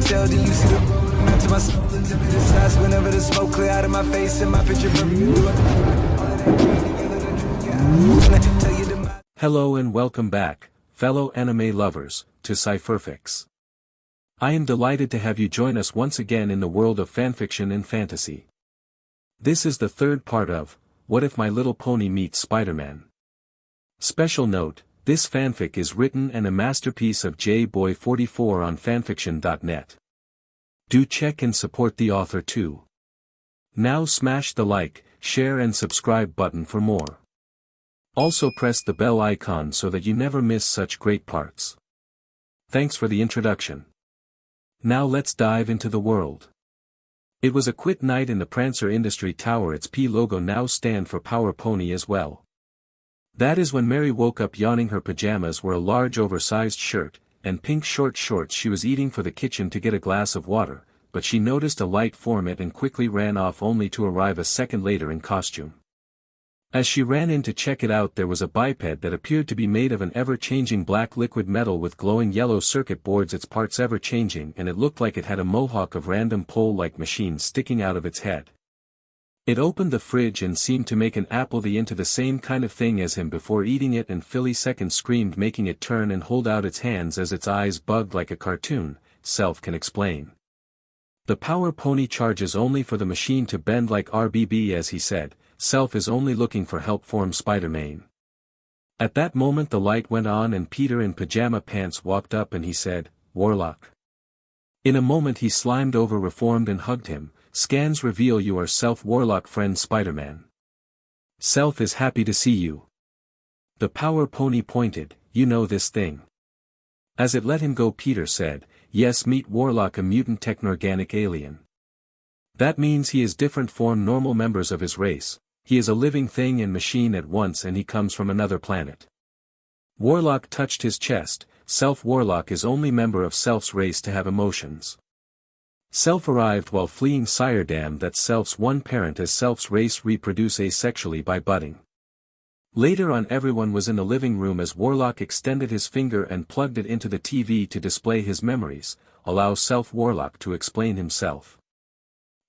tell, do you see the road? I'm out to my soul into the size whenever the smoke clear out of my face and my picture perfect. Hello and welcome back, fellow anime lovers, to Cypherfics. I am delighted to have you join us once again in the world of fanfiction and fantasy. This is the third part of, What If My Little Pony Meets Spider-Man? Special note, this fanfic is written and a masterpiece of JBoy44 on fanfiction.net. Do check and support the author too. Now smash the like, share and subscribe button for more. Also press the bell icon so that you never miss such great parts. Thanks for the introduction. Now let's dive into the world. It was a quiet night in the Prancer Industry Tower. Its P logo now stand for Power Pony as well. That is when Mary woke up yawning. Her pajamas were a large oversized shirt, and pink short shorts. She was eating for the kitchen to get a glass of water, but she noticed a light form it and quickly ran off only to arrive a second later in costume. As she ran in to check it out, there was a biped that appeared to be made of an ever-changing black liquid metal with glowing yellow circuit boards, its parts ever-changing, and it looked like it had a mohawk of random pole-like machines sticking out of its head. It opened the fridge and seemed to make an appleby into the same kind of thing as him before eating it, and Philly second screamed, making it turn and hold out its hands as its eyes bugged like a cartoon. Self can explain. The Power Pony charges only for the machine to bend like RBB, as he said. Self is only looking for help from Spider-Man. At that moment the light went on and Peter in pajama pants walked up and he said, "Warlock." In a moment he slimed over, reformed and hugged him. Scans reveal you are Self, Warlock friend Spider-Man. Self is happy to see you. The Power Pony pointed, "You know this thing." As it let him go, Peter said, "Yes, meet Warlock, a mutant technorganic alien. That means he is different from normal members of his race. He is a living thing and machine at once, and he comes from another planet." Warlock touched his chest. Self, Warlock is only member of Self's race to have emotions. Self arrived while fleeing Siredam that Self's one parent as Self's race reproduce asexually by budding. Later on everyone was in the living room as Warlock extended his finger and plugged it into the TV to display his memories, allow Self Warlock to explain himself.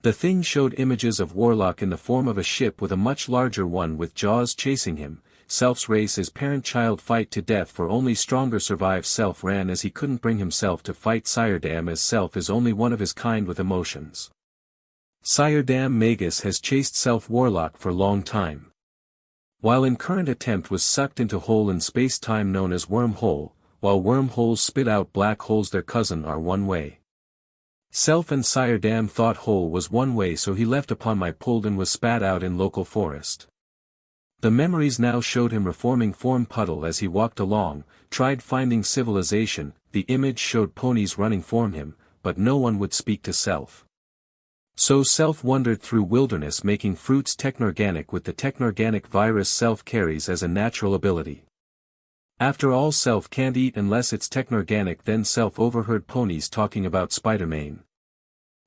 The thing showed images of Warlock in the form of a ship with a much larger one with jaws chasing him. Self's race is parent-child fight to death, for only stronger survive. Self ran as he couldn't bring himself to fight Siredam, as Self is only one of his kind with emotions. Siredam Magus has chased Self Warlock for long time. While in current attempt was sucked into hole in space-time known as wormhole, while wormholes spit out black holes, their cousin are one way. Self and Siredam thought hole was one way, so he left upon my pulled and was spat out in local forest. The memories now showed him reforming form puddle as he walked along, tried finding civilization. The image showed ponies running from him, but no one would speak to Self. So Self wandered through wilderness making fruits technorganic with the technorganic virus Self carries as a natural ability. After all, Self can't eat unless it's technorganic. Then Self overheard ponies talking about Spider-Man.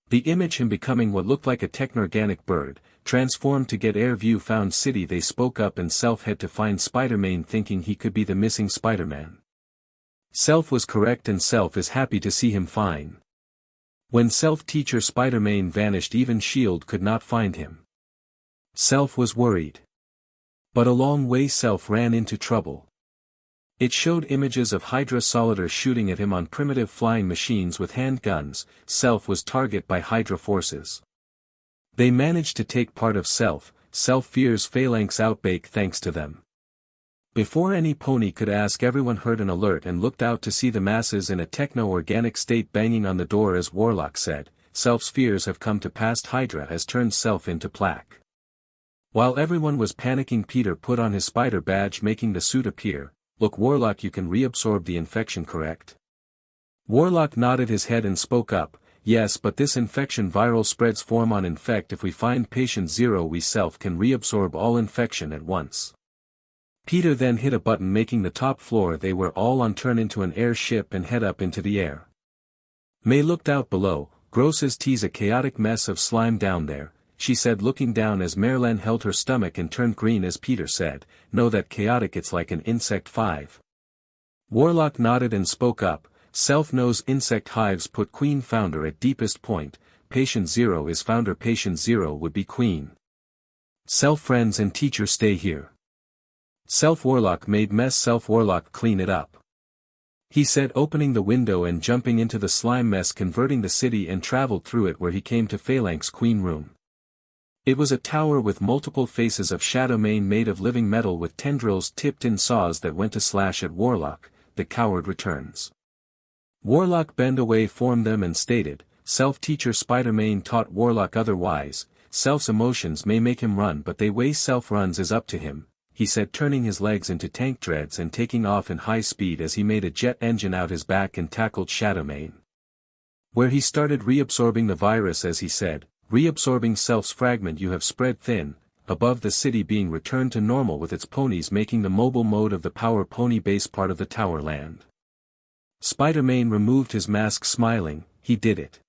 The image him becoming what looked like a technorganic bird, transformed to get air view found city. They spoke up and Self had to find Spider-Man, thinking he could be the missing Spider-Man. Self was correct and Self is happy to see him fine. When Self teacher Spider-Man vanished, even S.H.I.E.L.D. could not find him. Self was worried. But a long way Self ran into trouble. It showed images of Hydra Solider shooting at him on primitive flying machines with handguns. Self was target by Hydra forces. They managed to take part of Self. Self fears phalanx outbreak thanks to them. Before any pony could ask, everyone heard an alert and looked out to see the masses in a techno-organic state banging on the door. As Warlock said, Self's fears have come to pass. Hydra has turned Self into plaque. While everyone was panicking, Peter put on his spider badge, making the suit appear. "Look, Warlock, you can reabsorb the infection, correct?" Warlock nodded his head and spoke up, "Yes, but this infection viral spreads form on infect. If we find patient 0, we Self can reabsorb all infection at once." Peter then hit a button making the top floor they were all on turn into an airship and head up into the air. May looked out below. "Grosses tease, a chaotic mess of slime down there," she said, looking down as Marilyn held her stomach and turned green as Peter said, "No, that chaotic, it's like an insect 5. Warlock nodded and spoke up, Self knows insect hives put queen founder at deepest point, patient 0 is founder, patient 0 would be queen. Self friends and teacher stay here. Self warlock made mess, self warlock clean it up. He said, opening the window and jumping into the slime mess, converting the city, and traveled through it where he came to Phalanx queen room. It was a tower with multiple faces of shadow mane made of living metal with tendrils tipped in saws that went to slash at Warlock. The coward returns. Warlock bend away formed them and stated, self-teacher Spider-Man taught Warlock otherwise, self's emotions may make him run but the way self runs is up to him, he said, turning his legs into tank dreads and taking off in high speed as he made a jet engine out his back and tackled Shadowmane. Where he started reabsorbing the virus, as he said, reabsorbing self's fragment you have spread thin, above the city being returned to normal with its ponies making the mobile mode of the power pony base part of the tower land. Spider-Man removed his mask smiling, he did it.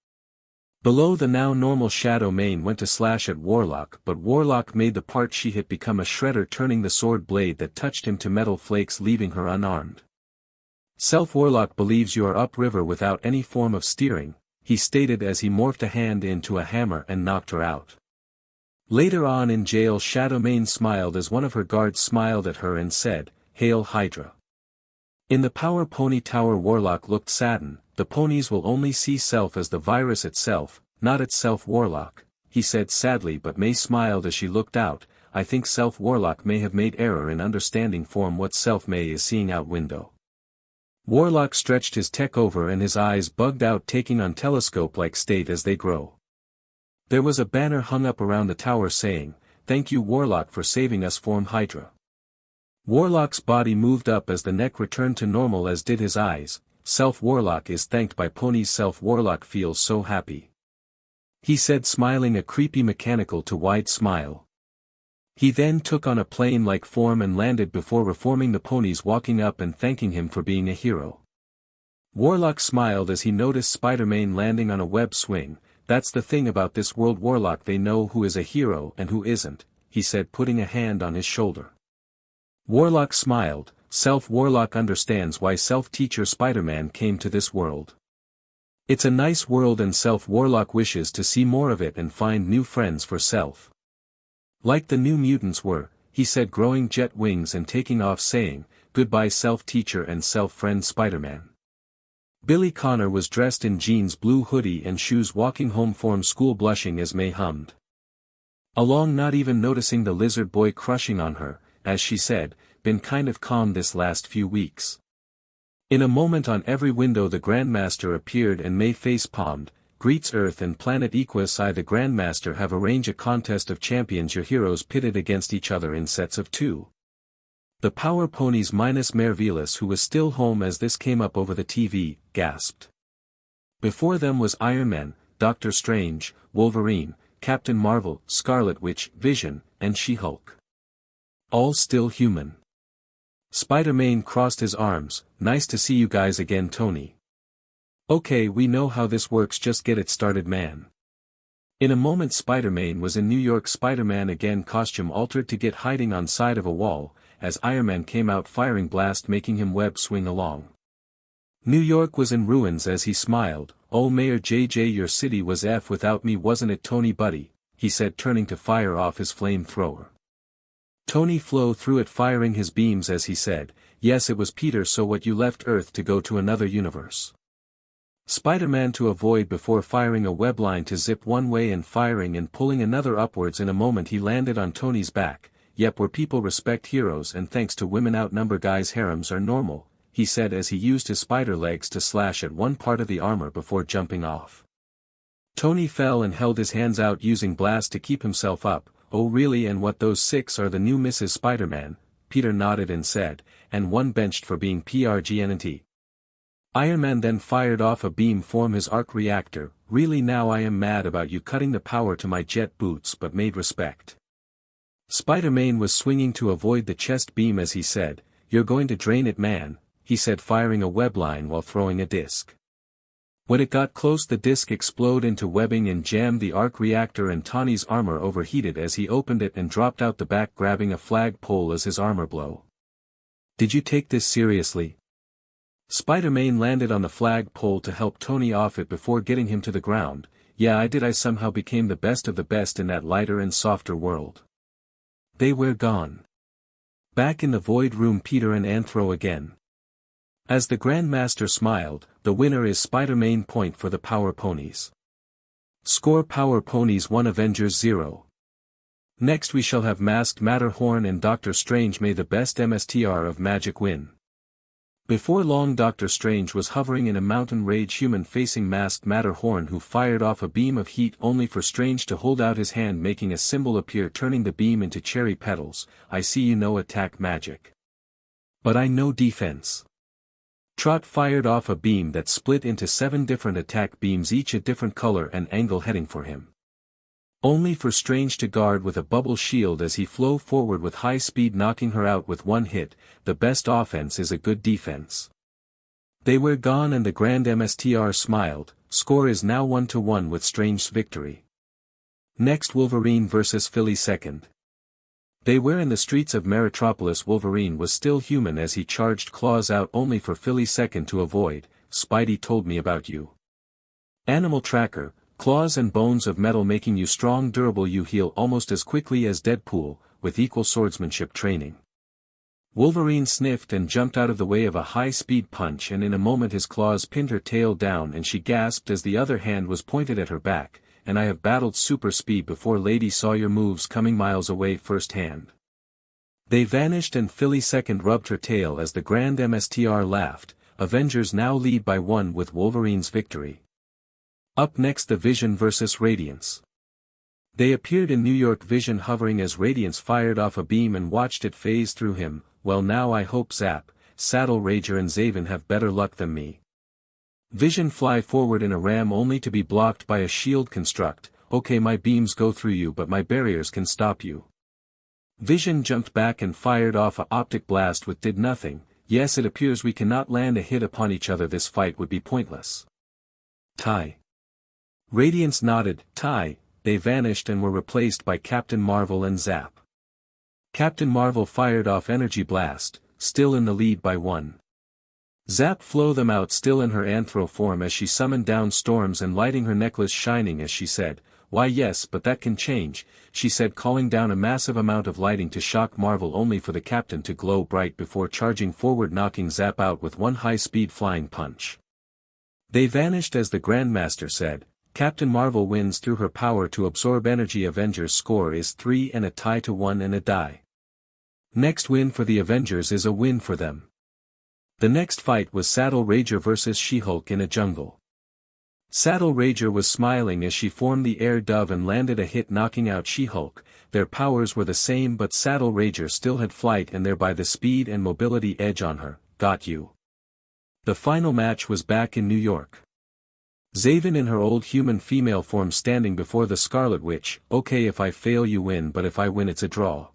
Below the now normal Shadowmane went to slash at Warlock, but Warlock made the part she hit become a shredder, turning the sword blade that touched him to metal flakes, leaving her unarmed. Self-Warlock believes you are upriver without any form of steering, he stated as he morphed a hand into a hammer and knocked her out. Later on in jail, Shadowmane smiled as one of her guards smiled at her and said, "Hail Hydra." In the Power Pony Tower, Warlock looked saddened. The ponies will only see self as the virus itself, not itself Warlock, he said sadly, but May smiled as she looked out. I think self Warlock may have made error in understanding form what self May is seeing out window. Warlock stretched his tech over and his eyes bugged out, taking on telescope-like state as they grow. There was a banner hung up around the tower saying, "Thank you Warlock for saving us form Hydra." Warlock's body moved up as the neck returned to normal, as did his eyes. Self-Warlock is thanked by ponies. Self-Warlock feels so happy, he said, smiling a creepy mechanical to wide smile. He then took on a plane-like form and landed before reforming the ponies, walking up and thanking him for being a hero. Warlock smiled as he noticed Spider-Man landing on a web swing. That's the thing about this world, Warlock, they know who is a hero and who isn't, he said, putting a hand on his shoulder. Warlock smiled. Self-Warlock understands why self-teacher Spider-Man came to this world. It's a nice world and Self-Warlock wishes to see more of it and find new friends for self. Like the new mutants were, he said, growing jet wings and taking off, saying, "Goodbye self-teacher and self-friend Spider-Man." Billy Connor was dressed in jeans, blue hoodie and shoes, walking home from school, blushing as May hummed along, not even noticing the lizard boy crushing on her, as she said, "Been kind of calm this last few weeks." In a moment on every window the Grandmaster appeared and May face-palmed, greets Earth and planet Equus. I the Grandmaster have arranged a contest of champions, your heroes pitted against each other in sets of 2. The Power Ponies minus Mervelis, who was still home as this came up over the TV, gasped. Before them was Iron Man, Doctor Strange, Wolverine, Captain Marvel, Scarlet Witch, Vision, and She-Hulk. All still human. Spider-Man crossed his arms. "Nice to see you guys again, Tony." "Okay, we know how this works, just get it started, man." In a moment Spider-Man was in New York. Spider-Man again, costume altered to get hiding on side of a wall, as Iron Man came out firing blast, making him web swing along. New York was in ruins as he smiled. "Oh Mayor JJ, your city was F without me, wasn't it, Tony buddy?" he said, turning to fire off his flamethrower. Tony flew through it, firing his beams as he said, "Yes, it was Peter, so what, you left Earth to go to another universe?" Spider-Man to avoid before firing a web line to zip one way and firing and pulling another upwards. In a moment he landed on Tony's back. "Yep, where people respect heroes and thanks to women outnumber guys, harems are normal," he said as he used his spider legs to slash at one part of the armor before jumping off. Tony fell and held his hands out using blast to keep himself up. "Oh really, and what, those 6 are the new Mrs. Spider-Man?" Peter nodded and said, "And one benched for being PRGNT." Iron Man then fired off a beam from his arc reactor. "Really, now I am mad about you cutting the power to my jet boots, but made respect." Spider-Man was swinging to avoid the chest beam as he said, "You're going to drain it, man," he said, firing a web line while throwing a disc. When it got close the disc exploded into webbing and jammed the arc reactor, and Tony's armor overheated as he opened it and dropped out the back, grabbing a flag pole as his armor blow. "Did you take this seriously?" Spider-Man landed on the flag pole to help Tony off it before getting him to the ground. Yeah, I somehow became the best of the best in that lighter and softer world. They were gone. Back in the void room, Peter and Anthro again. As the Grandmaster smiled, the winner is Spider-Man point for the Power Ponies. Score Power Ponies 1 Avengers 0. Next we shall have Masked Matterhorn and Doctor Strange. May the best MSTR of magic win. Before long, Doctor Strange was hovering in a mountain rage human facing Masked Matterhorn, who fired off a beam of heat only for Strange to hold out his hand, making a symbol appear, turning the beam into cherry petals. I see you know attack magic. But I know defense. Trot fired off a beam that split into 7 different attack beams, each a different color and angle, heading for him. Only for Strange to guard with a bubble shield as he flew forward with high speed, knocking her out with one hit. The best offense is a good defense. They were gone and the Grand MSTR smiled. Score is now 1-1 with Strange's victory. Next, Wolverine vs Philly second. They were in the streets of Meritropolis. Wolverine was still human as he charged claws out only for Philly second to avoid. Spidey told me about you. Animal tracker. Claws and bones of metal, making you strong, durable. You heal almost as quickly as Deadpool, with equal swordsmanship training. Wolverine sniffed and jumped out of the way of a high-speed punch, and in a moment his claws pinned her tail down and she gasped as the other hand was pointed at her back. And I have battled super speed before, lady, saw your moves coming miles away firsthand. They vanished and Philly second rubbed her tail as the Grand MSTR laughed. Avengers now lead by 1 with Wolverine's victory. Up next, the Vision vs Radiance. They appeared in New York. Vision hovering as Radiance fired off a beam and watched it phase through him. Well, now I hope Zap, Saddle Rager and Zaven have better luck than me. Vision fly forward in a ram only to be blocked by a shield construct. Okay, my beams go through you but my barriers can stop you. Vision jumped back and fired off a optic blast which did nothing. Yes, it appears we cannot land a hit upon each other. This fight would be pointless. Tie. Radiance nodded. Tie. They vanished and were replaced by Captain Marvel and Zap. Captain Marvel fired off Energy Blast, still in the lead by 1. Zap flew them out, still in her anthro form, as she summoned down storms and lighting her necklace shining as she said, "Why yes, but that can change," she said, calling down a massive amount of lighting to shock Marvel only for the captain to glow bright before charging forward, knocking Zap out with one high-speed flying punch. They vanished as the Grandmaster said, Captain Marvel wins through her power to absorb energy. Avengers score is 3 and a tie to 1 and a die. Next win for the Avengers is a win for them. The next fight was Saddle Rager vs She-Hulk in a jungle. Saddle Rager was smiling as she formed the air dove and landed a hit, knocking out She-Hulk. Their powers were the same, but Saddle Rager still had flight and thereby the speed and mobility edge on her. Got you. The final match was back in New York. Zaven in her old human female form standing before the Scarlet Witch. Okay, if I fail you win, but if I win it's a draw.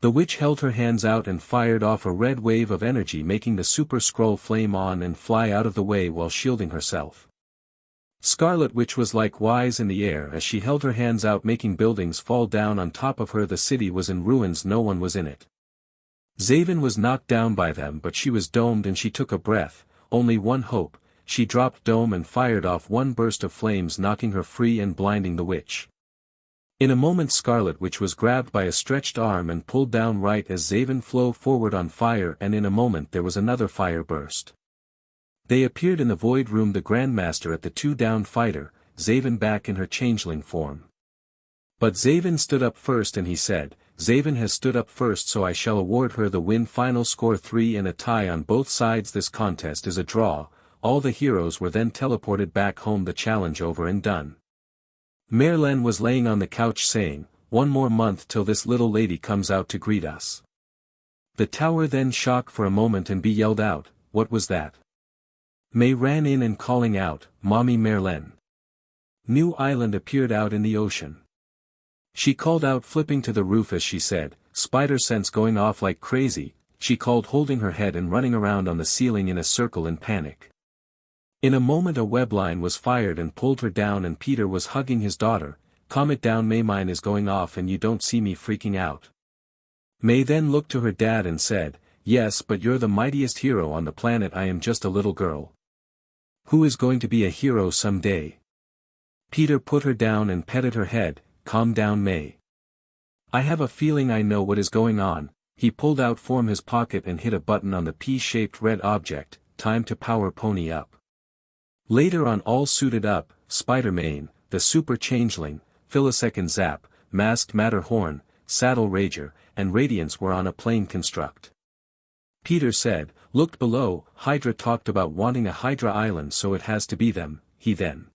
The witch held her hands out and fired off a red wave of energy, making the Super Skrull flame on and fly out of the way while shielding herself. Scarlet Witch was likewise in the air as she held her hands out, making buildings fall down on top of her. The city was in ruins, no one was in it. Zaven was knocked down by them, but she was domed and she took a breath. Only one hope. She dropped dome and fired off one burst of flames, knocking her free and blinding the witch. In a moment Scarlet Witch was grabbed by a stretched arm and pulled down right as Zaven flew forward on fire, and in a moment there was another fire burst. They appeared in the void room, the Grandmaster at the 2-down fighter, Zaven back in her changeling form. But Zaven stood up first and he said, Zaven has stood up first, so I shall award her the win. Final score 3 and a tie on both sides. This contest is a draw. All the heroes were then teleported back home, the challenge over and done. Merlin was laying on the couch saying, "One more month till this little lady comes out to greet us." The tower then shocked for a moment and yelled out, "What was that?" May ran in and calling out, "Mommy Merlin." New Island appeared out in the ocean. She called out, flipping to the roof as she said, "Spider sense going off like crazy," she called, holding her head and running around on the ceiling in a circle in panic. In a moment a webline was fired and pulled her down, and Peter was hugging his daughter. "Calm it down, May, mine is going off and you don't see me freaking out." May then looked to her dad and said, Yes, but you're the mightiest hero on the planet. I am just a little girl. Who is going to be a hero someday? Peter put her down and petted her head. Calm down, May. I have a feeling I know what is going on. He pulled out from his pocket and hit a button on the P-shaped red object. Time to power pony up. Later on, all suited up, Spider-Man, the Super Changeling, Filisecond Zap, Masked Matterhorn, Saddle Rager, and Radiance were on a plane construct. Peter said, looked below. Hydra talked about wanting a Hydra Island, so it has to be them. He then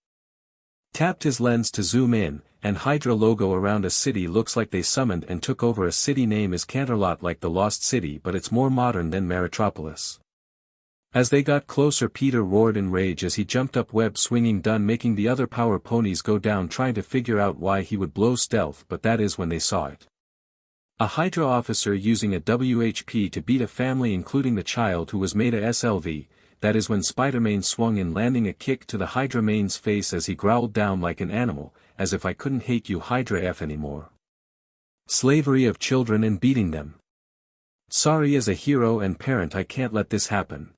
tapped his lens to zoom in, and Hydra logo around a city looks like they summoned and took over a city name is Canterlot, like the Lost City, but it's more modern than Maritropolis. As they got closer, Peter roared in rage as he jumped up, web swinging done, making the other power ponies go down, trying to figure out why he would blow stealth, but that is when they saw it. A Hydra officer using a WHP to beat a family including the child who was made a SLV. That is when Spider-Man swung in, landing a kick to the Hydra man's face as he growled down like an animal, as if I couldn't hate you Hydra F anymore. Slavery of children and beating them. Sorry, as a hero and parent I can't let this happen.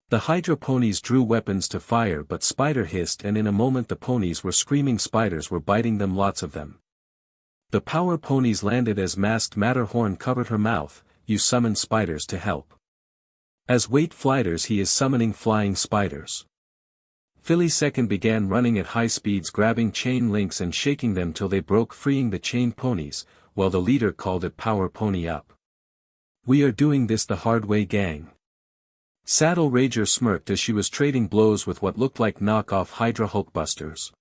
The Hydra ponies drew weapons to fire, but Spider hissed, and in a moment the ponies were screaming. Spiders were biting them, lots of them. The power ponies landed as Masked Matterhorn covered her mouth. You summon spiders to help. As Wait Flighters, he is summoning flying spiders. Philly Second began running at high speeds, grabbing chain links and shaking them till they broke, freeing the chain ponies, while the leader called it Power Pony Up. We are doing this the hard way, gang. Saddle Rager smirked as she was trading blows with what looked like knockoff Hydra Hulkbusters.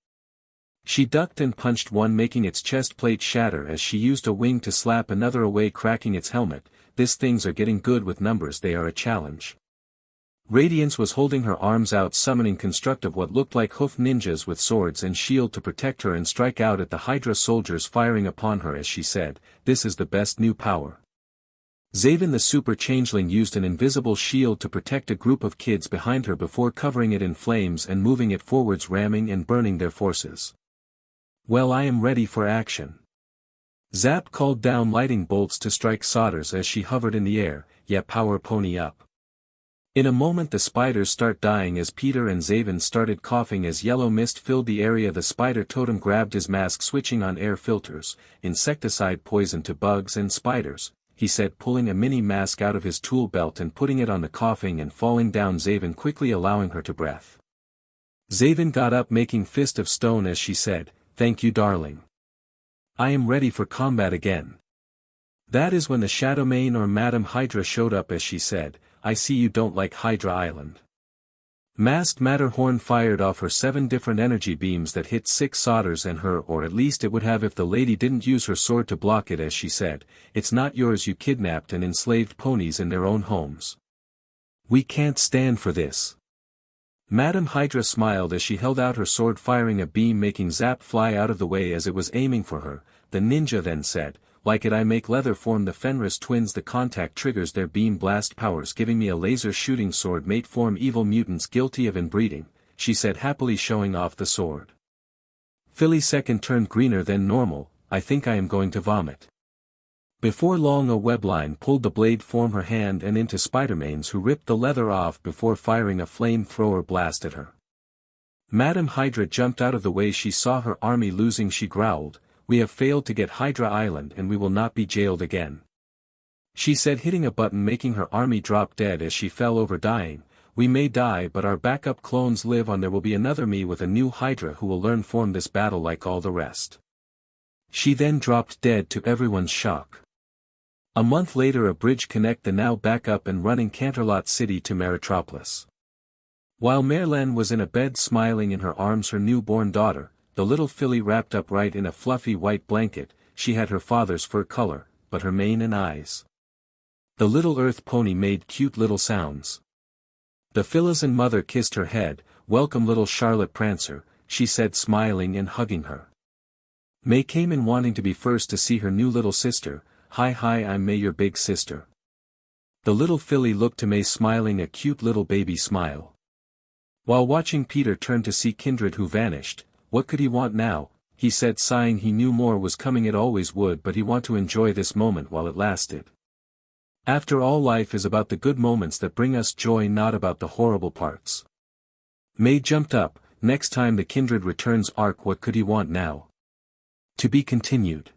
She ducked and punched one, making its chest plate shatter as she used a wing to slap another away, cracking its helmet. These things are getting good with numbers, they are a challenge. Radiance was holding her arms out, summoning construct of what looked like hoof ninjas with swords and shield to protect her and strike out at the Hydra soldiers firing upon her as she said, this is the best new power. Zaven the Super Changeling used an invisible shield to protect a group of kids behind her before covering it in flames and moving it forwards, ramming and burning their forces. Well, I am ready for action. Zap called down lightning bolts to strike Sodders as she hovered in the air. Yeah, power pony up. In a moment the spiders start dying as Peter and Zaven started coughing as yellow mist filled the area. The spider totem grabbed his mask, switching on air filters, insecticide poison to bugs and spiders, he said, pulling a mini mask out of his tool belt and putting it on the coughing and falling down Zaven, quickly allowing her to breathe. Zaven got up, making fist of stone as she said, thank you, darling. I am ready for combat again. That is when the Shadowmane or Madam Hydra showed up as she said, I see you don't like Hydra Island. Masked Matterhorn fired off her 7 different energy beams that hit 6 Sodders and her, or at least it would have if the lady didn't use her sword to block it as she said, it's not yours, you kidnapped and enslaved ponies in their own homes. We can't stand for this. Madam Hydra smiled as she held out her sword, firing a beam making Zap fly out of the way as it was aiming for her. The ninja then said, like it, I make leather form the Fenris twins, the contact triggers their beam blast powers, giving me a laser shooting sword, mate form evil mutants guilty of inbreeding, she said, happily showing off the sword. Philly Second turned greener than normal. I think I am going to vomit. Before long a webline pulled the blade from her hand and into Spider-Man's, who ripped the leather off before firing a flamethrower blast at her. Madam Hydra jumped out of the way. She saw her army losing. She growled, we have failed to get Hydra Island and we will not be jailed again. She said, hitting a button making her army drop dead as she fell over dying. We may die but our backup clones live on. There will be another me with a new Hydra who will learn from this battle like all the rest. She then dropped dead to everyone's shock. A month later a bridge connect the now back up and running Canterlot City to Maritropolis. While Merlin was in a bed smiling in her arms her newborn daughter, the little filly wrapped up right in a fluffy white blanket. She had her father's fur color, but her mane and eyes. The little earth pony made cute little sounds. The Phyllis mother kissed her head. Welcome little Charlotte Prancer, she said, smiling and hugging her. May came in wanting to be first to see her new little sister. Hi, I'm May, your big sister. The little filly looked to May, smiling a cute little baby smile. While watching, Peter turned to see Kindred, who vanished. What could he want now? He said, sighing. He knew more was coming, it always would, but he wanted to enjoy this moment while it lasted. After all, life is about the good moments that bring us joy, not about the horrible parts. May jumped up. Next time the Kindred returns arc, what could he want now? To be continued.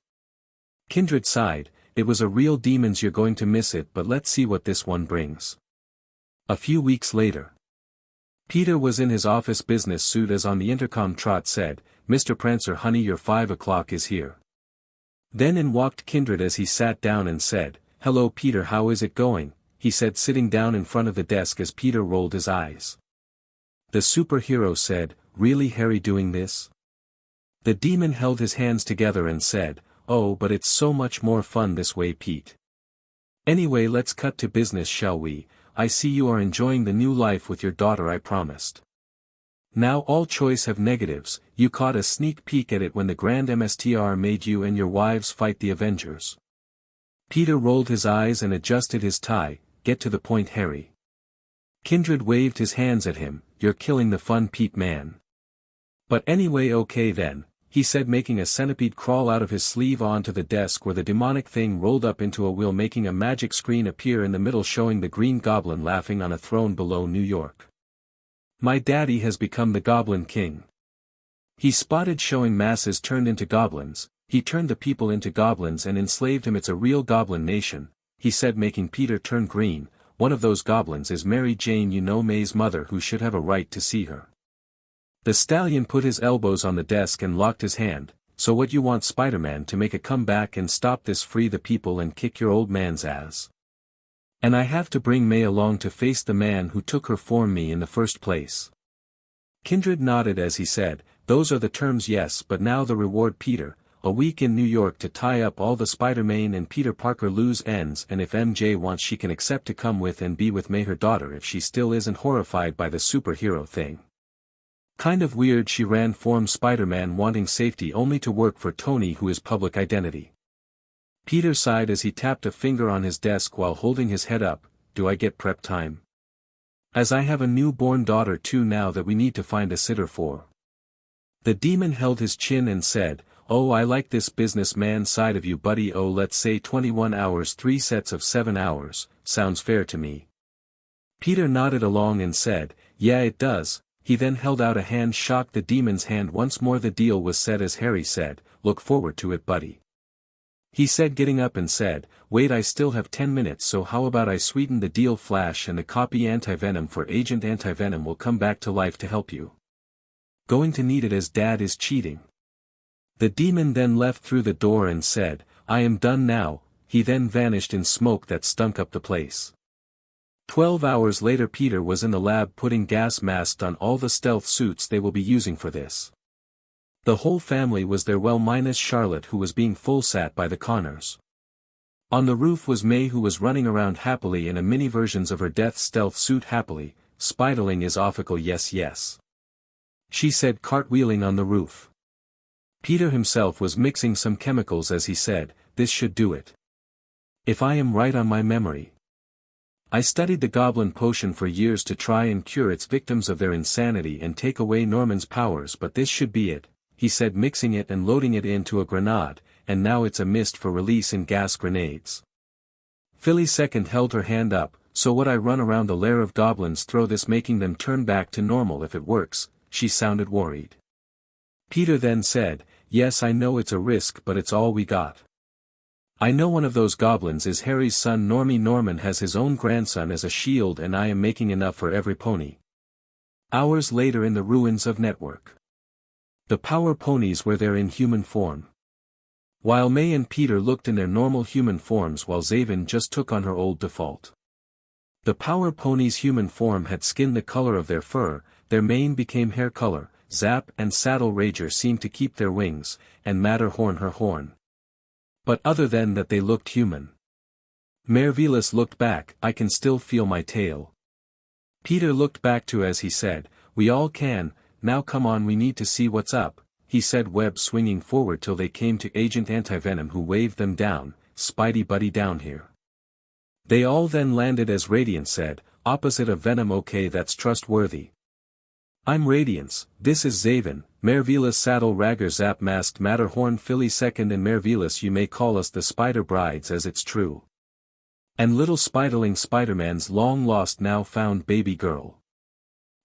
Kindred sighed. It was a real demons, you're going to miss it, but let's see what this one brings. A few weeks later. Peter was in his office business suit as on the intercom Trot said, "Mr. Prancer, honey, your 5 o'clock is here." Then in walked Kindred as he sat down and said, "Hello Peter, how is it going?" he said, sitting down in front of the desk as Peter rolled his eyes. The superhero said, "Really, Harry, doing this?" The demon held his hands together and said, "Oh, but it's so much more fun this way, Pete. Anyway, let's cut to business, shall we? I see you are enjoying the new life with your daughter I promised. Now all choice have negatives, you caught a sneak peek at it when the Grand Mstr made you and your wives fight the Avengers." Peter rolled his eyes and adjusted his tie. "Get to the point, Harry." Kindred waved his hands at him. "You're killing the fun, Pete, man." "But anyway, okay then," he said, making a centipede crawl out of his sleeve onto the desk where the demonic thing rolled up into a wheel, making a magic screen appear in the middle showing the Green Goblin laughing on a throne below New York. "My daddy has become the Goblin King. He spotted showing masses turned into goblins, he turned the people into goblins and enslaved him. It's a real goblin nation," he said, making Peter turn green. "One of those goblins is Mary Jane, you know, May's mother, who should have a right to see her." The stallion put his elbows on the desk and locked his hand. "So what, you want Spider-Man to make a comeback and stop this, free the people and kick your old man's ass? And I have to bring May along to face the man who took her from me in the first place?" Kindred nodded as he said, "Those are the terms, yes, but now the reward, Peter. A week in New York to tie up all the Spider-Man and Peter Parker loose ends, and if MJ wants she can accept to come with and be with May, her daughter, if she still isn't horrified by the superhero thing. Kind of weird she ran from Spider-Man wanting safety only to work for Tony, who is public identity." Peter sighed as he tapped a finger on his desk while holding his head up. "Do I get prep time? As I have a newborn daughter too now that we need to find a sitter for." The demon held his chin and said, "Oh, I like this businessman side of you, buddy. Oh, let's say 21 hours, 3 sets of 7 hours, sounds fair to me." Peter nodded along and said, "Yeah, it does." He then held out a hand, shocked the demon's hand once more. The deal was set as Harry said, "Look forward to it, buddy." He said, getting up, and said, "Wait, I still have 10 minutes, so how about I sweeten the deal? Flash and the copy antivenom for Agent Antivenom will come back to life to help you. Going to need it as Dad is cheating." The demon then left through the door and said, "I am done now." He then vanished in smoke that stunk up the place. 12 hours later, Peter was in the lab putting gas masks on all the stealth suits they will be using for this. The whole family was there, well, minus Charlotte, who was being full sat by the Connors. On the roof was May, who was running around happily in a mini versions of her death stealth suit. "Happily, spidling is offical, yes yes," she said, cartwheeling on the roof. Peter himself was mixing some chemicals as he said, "This should do it. If I am right on my memory. I studied the goblin potion for years to try and cure its victims of their insanity and take away Norman's powers, but this should be it," he said, mixing it and loading it into a grenade, "and now it's a mist for release in gas grenades." Philly second held her hand up. "So what, I run around the lair of goblins, throw this, making them turn back to normal if it works?" She sounded worried. Peter then said, "Yes, I know it's a risk, but it's all we got. I know one of those goblins is Harry's son Normie. Norman has his own grandson as a shield, and I am making enough for every pony." Hours later, in the ruins of Network. The power ponies were there in human form. While May and Peter looked in their normal human forms, while Zaven just took on her old default. The power ponies' human form had skin the color of their fur, their mane became hair color, Zap and Saddle Rager seemed to keep their wings, and Matterhorn her horn. But other than that they looked human. Merveillous looked back. "I can still feel my tail." Peter looked back too as he said, "We all can, now come on, we need to see what's up," he said, web swinging forward till they came to Agent Antivenom, who waved them down. "Spidey buddy, down here." They all then landed as Radiance said, "Opposite of Venom, okay, that's trustworthy." "I'm Radiance, this is Zaven, Merveillous Saddle Ragger Zap Masked Matterhorn Philly second, and Merveillous, you may call us the Spider Brides as it's true." And little Spiderling, Spider-Man's long-lost now-found baby girl.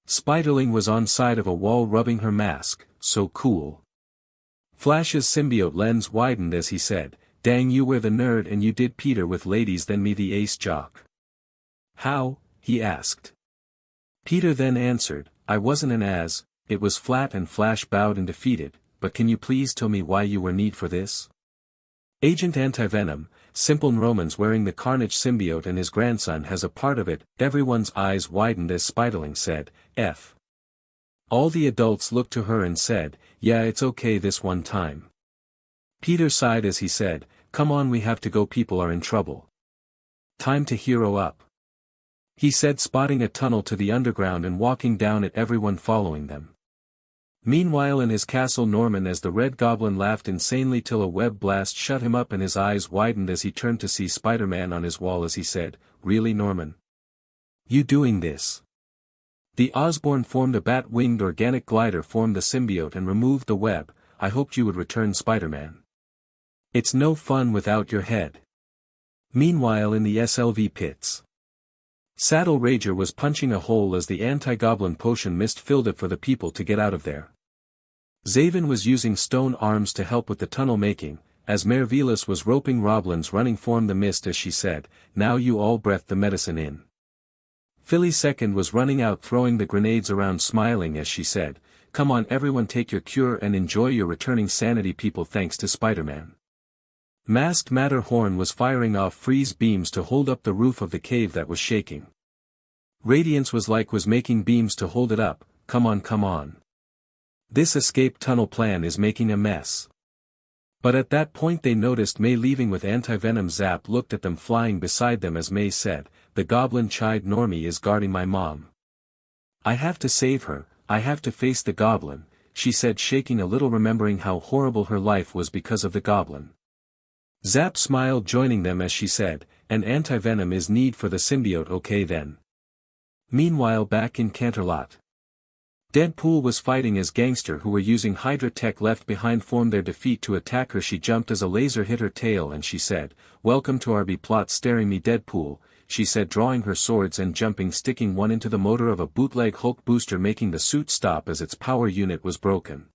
Spiderling was on side of a wall rubbing her mask, so cool. Flash's symbiote lens widened as he said, "Dang, you were the nerd and you did Peter with ladies than me the ace jock." "How?" he asked. Peter then answered, "I wasn't an as, it was flat," and Flash bowed and defeated, "But can you please tell me why you were need for this?" Agent Antivenom, Simple Romans wearing the Carnage symbiote and his grandson has a part of it. Everyone's eyes widened as Spiderling said, "F." All the adults looked to her and said, "Yeah, it's okay this one time." Peter sighed as he said, "Come on, we have to go, people are in trouble. Time to hero up," he said, spotting a tunnel to the underground and walking down it, everyone following them. Meanwhile in his castle, Norman, as the Red Goblin laughed insanely till a web blast shut him up and his eyes widened as he turned to see Spider-Man on his wall as he said, "Really, Norman? You doing this?" The Osborn formed a bat-winged organic glider, formed the symbiote and removed the web. "I hoped you would return, Spider-Man. It's no fun without your head." Meanwhile in the SLV pits, Saddle Rager was punching a hole as the anti-goblin potion mist filled it for the people to get out of there. Zaven was using stone arms to help with the tunnel making, as Mervelis was roping Roblins running form the mist as she said, "Now you all breath the medicine in." Philly Second was running out throwing the grenades around smiling as she said, "Come on everyone, take your cure and enjoy your returning sanity, people, thanks to Spider-Man." Masked Matterhorn was firing off freeze beams to hold up the roof of the cave that was shaking. Radiance was making beams to hold it up. Come on, come on. This escape tunnel plan is making a mess." But at that point they noticed May leaving with Antivenom. Zap looked at them flying beside them as May said, "The goblin chide Normie is guarding my mom. I have to save her, I have to face the goblin," she said, shaking a little, remembering how horrible her life was because of the goblin. Zap smiled, joining them as she said, "And Antivenom is need for the symbiote, okay then." Meanwhile back in Canterlot, Deadpool was fighting as Gangster, who were using Hydra tech left behind, formed their defeat to attack her. She jumped as a laser hit her tail and she said, "Welcome to RB plot, staring me Deadpool," she said, drawing her swords and jumping, sticking one into the motor of a bootleg Hulk booster, making the suit stop as its power unit was broken.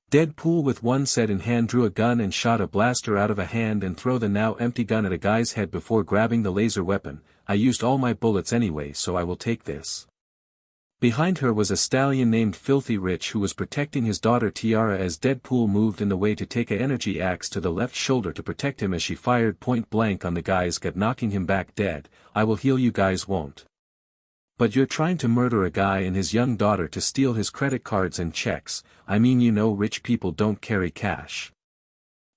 Deadpool with one set in hand drew a gun and shot a blaster out of a hand and throw the now empty gun at a guy's head before grabbing the laser weapon. "I used all my bullets anyway, so I will take this." Behind her was a stallion named Filthy Rich who was protecting his daughter Tiara as Deadpool moved in the way to take an energy axe to the left shoulder to protect him as she fired point blank on the guy's gut, knocking him back dead. "I will heal, you guys won't. But you're trying to murder a guy and his young daughter to steal his credit cards and checks. I mean, you know, rich people don't carry cash.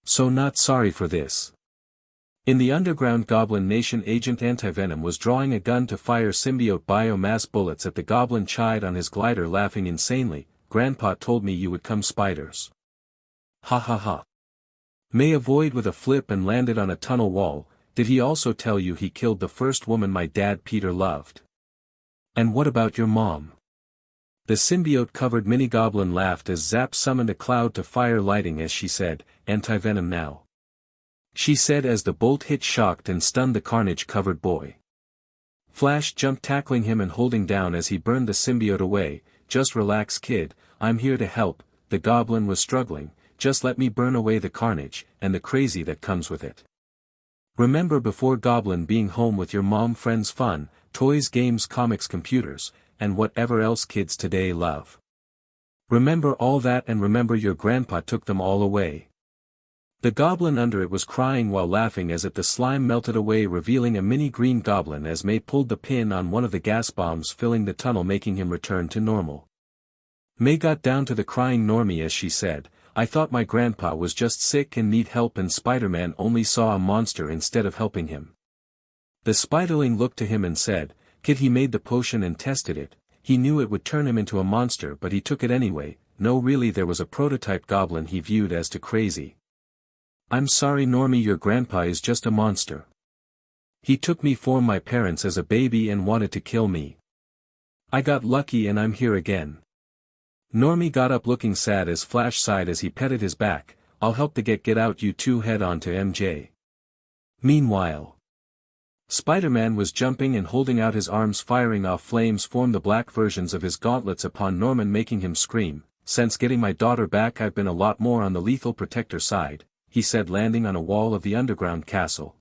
So not sorry for this." In the underground Goblin Nation, Agent Antivenom was drawing a gun to fire symbiote biomass bullets at the goblin chide on his glider, laughing insanely. "Grandpa told me you would come, spiders. Ha ha ha." May avoid with a flip and landed on a tunnel wall. "Did he also tell you he killed the first woman my dad Peter loved? And what about your mom?" The symbiote-covered mini-goblin laughed as Zap summoned a cloud to fire lighting as she said, "Antivenom now," she said as the bolt hit, shocked and stunned the Carnage-covered boy. Flash jumped, tackling him and holding down as he burned the symbiote away. "Just relax, kid, I'm here to help." The goblin was struggling. "Just let me burn away the carnage, and the crazy that comes with it. Remember, before goblin, being home with your mom, friends, fun, toys, games, comics, computers, and whatever else kids today love. Remember all that, and remember your grandpa took them all away." The goblin under it was crying while laughing as the slime melted away, revealing a mini green goblin as May pulled the pin on one of the gas bombs filling the tunnel, making him return to normal. May got down to the crying Normie as she said, "I thought my grandpa was just sick and need help, and Spider-Man only saw a monster instead of helping him." The Spiderling looked to him and said, "Kid, he made the potion and tested it. He knew it would turn him into a monster, but he took it anyway." No, really, there was a prototype goblin he viewed as too crazy. "I'm sorry, Normie, your grandpa is just a monster. He took me for my parents as a baby and wanted to kill me. I got lucky and I'm here again." Normie got up looking sad as Flash sighed as he petted his back. "I'll help the get out, you two head on to MJ." Meanwhile, Spider-Man was jumping and holding out his arms, firing off flames formed the black versions of his gauntlets upon Norman, making him scream. Since getting my daughter back I've been a lot more on the lethal protector side, he said, landing on a wall of the underground castle.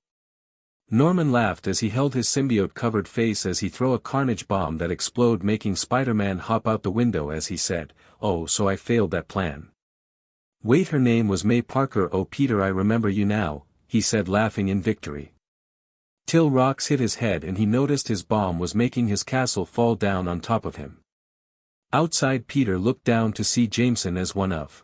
Norman laughed as he held his symbiote-covered face as he threw a carnage bomb that exploded, making Spider-Man hop out the window as he said, "Oh, so I failed that plan." "Wait, her name was May Parker. Oh Peter, I remember you now," he said, laughing in victory. Till rocks hit his head and he noticed his bomb was making his castle fall down on top of him. Outside, Peter looked down to see Jameson as one of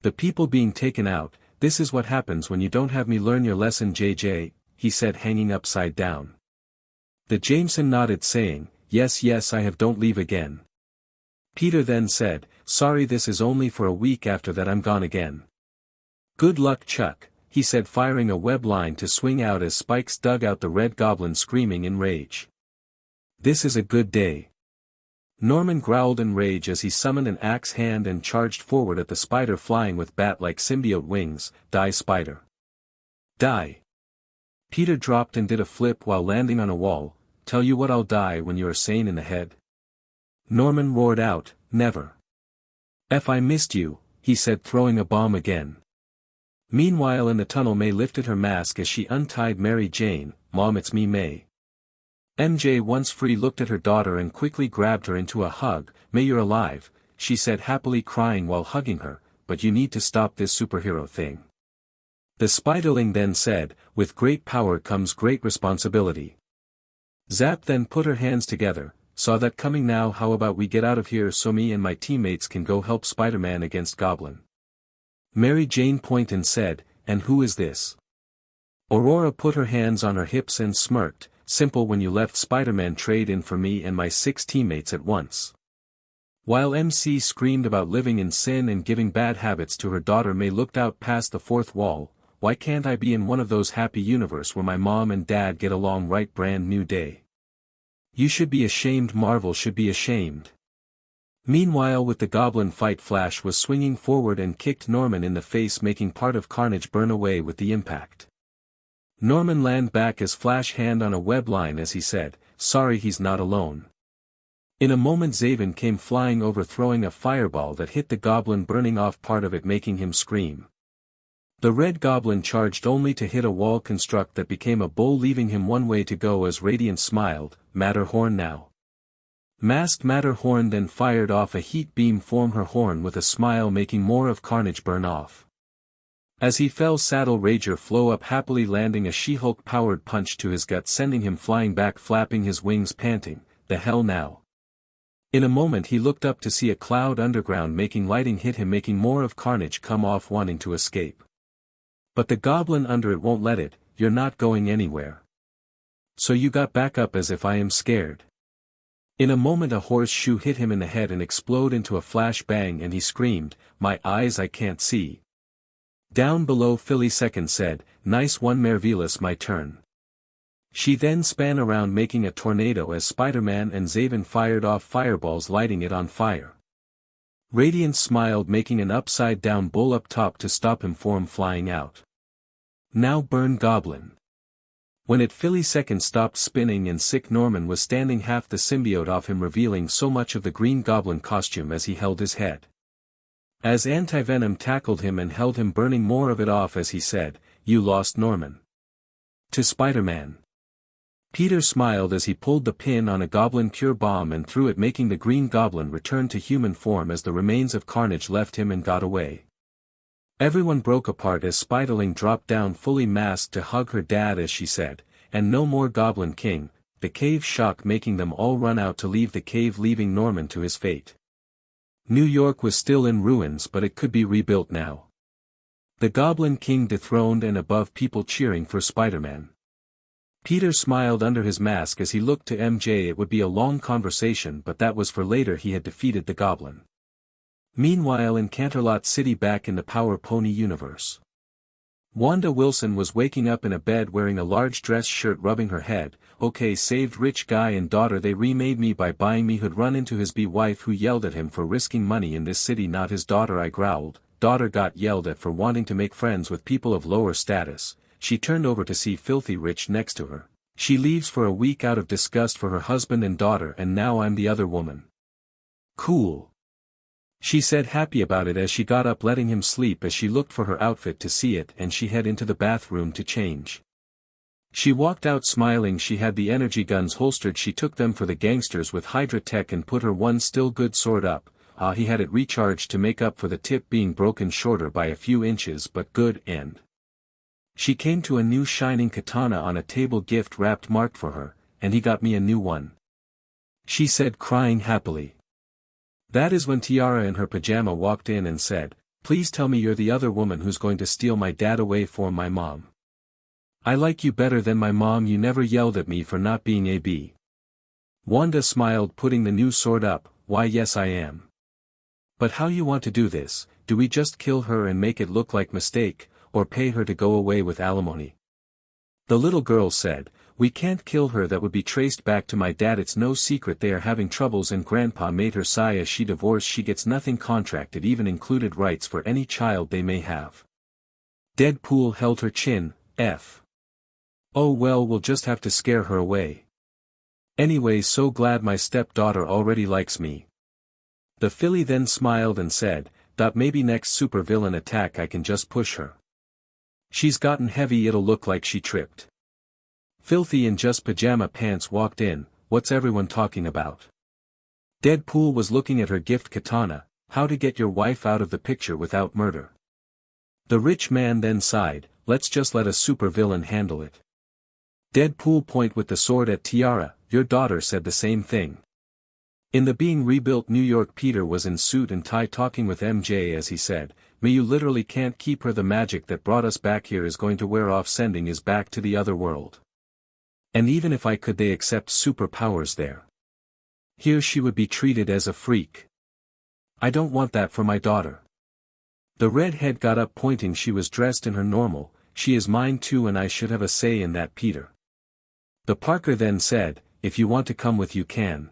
the people being taken out. "This is what happens when you don't have me learn your lesson, JJ, he said, hanging upside down. The Jameson nodded, saying, yes, I have. Don't leave again." Peter then said, "Sorry, this is only for a week, after that I'm gone again." "Good luck, Chuck," he said, firing a web line to swing out as spikes dug out the Red Goblin, screaming in rage. "This is a good day." Norman growled in rage as he summoned an axe hand and charged forward at the spider flying with bat-like symbiote wings. "Die, spider. Die." Peter dropped and did a flip while landing on a wall. "Tell you what, I'll die when you are sane in the head." Norman roared out, "Never." "F I missed you," he said, throwing a bomb again. Meanwhile in the tunnel, May lifted her mask as she untied Mary Jane. "Mom, it's me, May." MJ, once free, looked at her daughter and quickly grabbed her into a hug. "May, you're alive," she said, happily crying while hugging her, "but you need to stop this superhero thing." The Spiderling then said, "With great power comes great responsibility." Zap then put her hands together. "Saw that coming. Now how about we get out of here so me and my teammates can go help Spider-Man against Goblin?" Mary Jane pointed and said, "And who is this?" Aurora put her hands on her hips and smirked. "Simple, when you left Spider-Man, trade in for me and my 6 teammates at once." While MC screamed about living in sin and giving bad habits to her daughter, May looked out past the fourth wall. "Why can't I be in one of those happy universe where my mom and dad get along right? Brand new day. You should be ashamed. Marvel should be ashamed." Meanwhile with the Goblin fight, Flash was swinging forward and kicked Norman in the face, making part of Carnage burn away with the impact. Norman landed back as Flash hand on a web line as he said, "Sorry, he's not alone." In a moment Zaven came flying over, throwing a fireball that hit the Goblin, burning off part of it, making him scream. The Red Goblin charged only to hit a wall construct that became a bull, leaving him one way to go as Radiant smiled. "Matterhorn now." Masked Matterhorn then fired off a heat beam from her horn with a smile, making more of Carnage burn off. As he fell, Saddle Rager flew up happily, landing a She-Hulk powered punch to his gut, sending him flying back, flapping his wings, panting, "The hell now." In a moment he looked up to see a cloud underground, making lightning hit him, making more of Carnage come off, wanting to escape. But the Goblin under it won't let it. "You're not going anywhere. So you got back up as if I am scared." In a moment a horseshoe hit him in the head and exploded into a flash bang, and he screamed, "My eyes, I can't see." Down below Philly Second said, "Nice one, Merveillous, my turn." She then span around, making a tornado as Spider-Man and Zaven fired off fireballs, lighting it on fire. Radiant smiled, making an upside-down bull up top to stop him from flying out. "Now burn, Goblin." When it Philly Second stopped spinning and sick Norman was standing half the symbiote off him, revealing so much of the Green Goblin costume as he held his head. As Antivenom tackled him and held him, burning more of it off as he said, "You lost, Norman." To Spider-Man. Peter smiled as he pulled the pin on a Goblin Cure Bomb and threw it, making the Green Goblin return to human form as the remains of Carnage left him and got away. Everyone broke apart as Spiderling dropped down fully masked to hug her dad as she said, "And no more Goblin King." The cave shock making them all run out to leave the cave, leaving Norman to his fate. New York was still in ruins, but it could be rebuilt now. The Goblin King dethroned and above, people cheering for Spider-Man. Peter smiled under his mask as he looked to MJ. It would be a long conversation, but that was for later. He had defeated the Goblin. Meanwhile in Canterlot City, back in the Power Pony universe. Wanda Wilson was waking up in a bed wearing a large dress shirt, rubbing her head. "Okay, saved rich guy and daughter. They remade me by buying me." Who'd run into his wife, who yelled at him for risking money in this city. "Not his daughter," I growled. Daughter got yelled at for wanting to make friends with people of lower status. She turned over to see Filthy Rich next to her. She leaves for a week out of disgust for her husband and daughter, and now I'm the other woman. Cool. She said, happy about it as she got up, letting him sleep as she looked for her outfit to see it, and she head into the bathroom to change. She walked out smiling. She had the energy guns holstered. She took them for the gangsters with Hydra tech and put her one still good sword up. He had it recharged to make up for the tip being broken shorter by a few inches, but good. And she came to a new shining katana on a table, gift wrapped, marked for her, and he got me a new one. She said, crying happily. That is when Tiara in her pajama walked in and said, please tell me you're the other woman who's going to steal my dad away from my mom. I like you better than my mom. You never yelled at me for not being AB. Wanda smiled, putting the new sword up. Why, yes I am. But how you want to do this? Do we just kill her and make it look like mistake, or pay her to go away with alimony? The little girl said, we can't kill her, that would be traced back to my dad. It's no secret they are having troubles, and grandpa made her sigh as she divorced. She gets nothing contracted, even included rights for any child they may have. Deadpool held her chin. Oh well, we'll just have to scare her away. Anyway, so glad my stepdaughter already likes me. The filly then smiled and said, maybe next supervillain attack I can just push her. She's gotten heavy, it'll look like she tripped. Filthy in just pajama pants walked in. What's everyone talking about? Deadpool was looking at her gift katana. How to get your wife out of the picture without murder. The rich man then sighed, let's just let a supervillain handle it. Deadpool point with the sword at Tiara. Your daughter said the same thing. In the being rebuilt New York, Peter was in suit and tie talking with MJ as he said, me, you literally can't keep her. The magic that brought us back here is going to wear off. Sending is back to the other world. And even if I could, they accept superpowers there. Here she would be treated as a freak. I don't want that for my daughter. The redhead got up, pointing. She was dressed in her normal. She is mine too, and I should have a say in that, Peter. The Parker then said, if you want to come with, you can.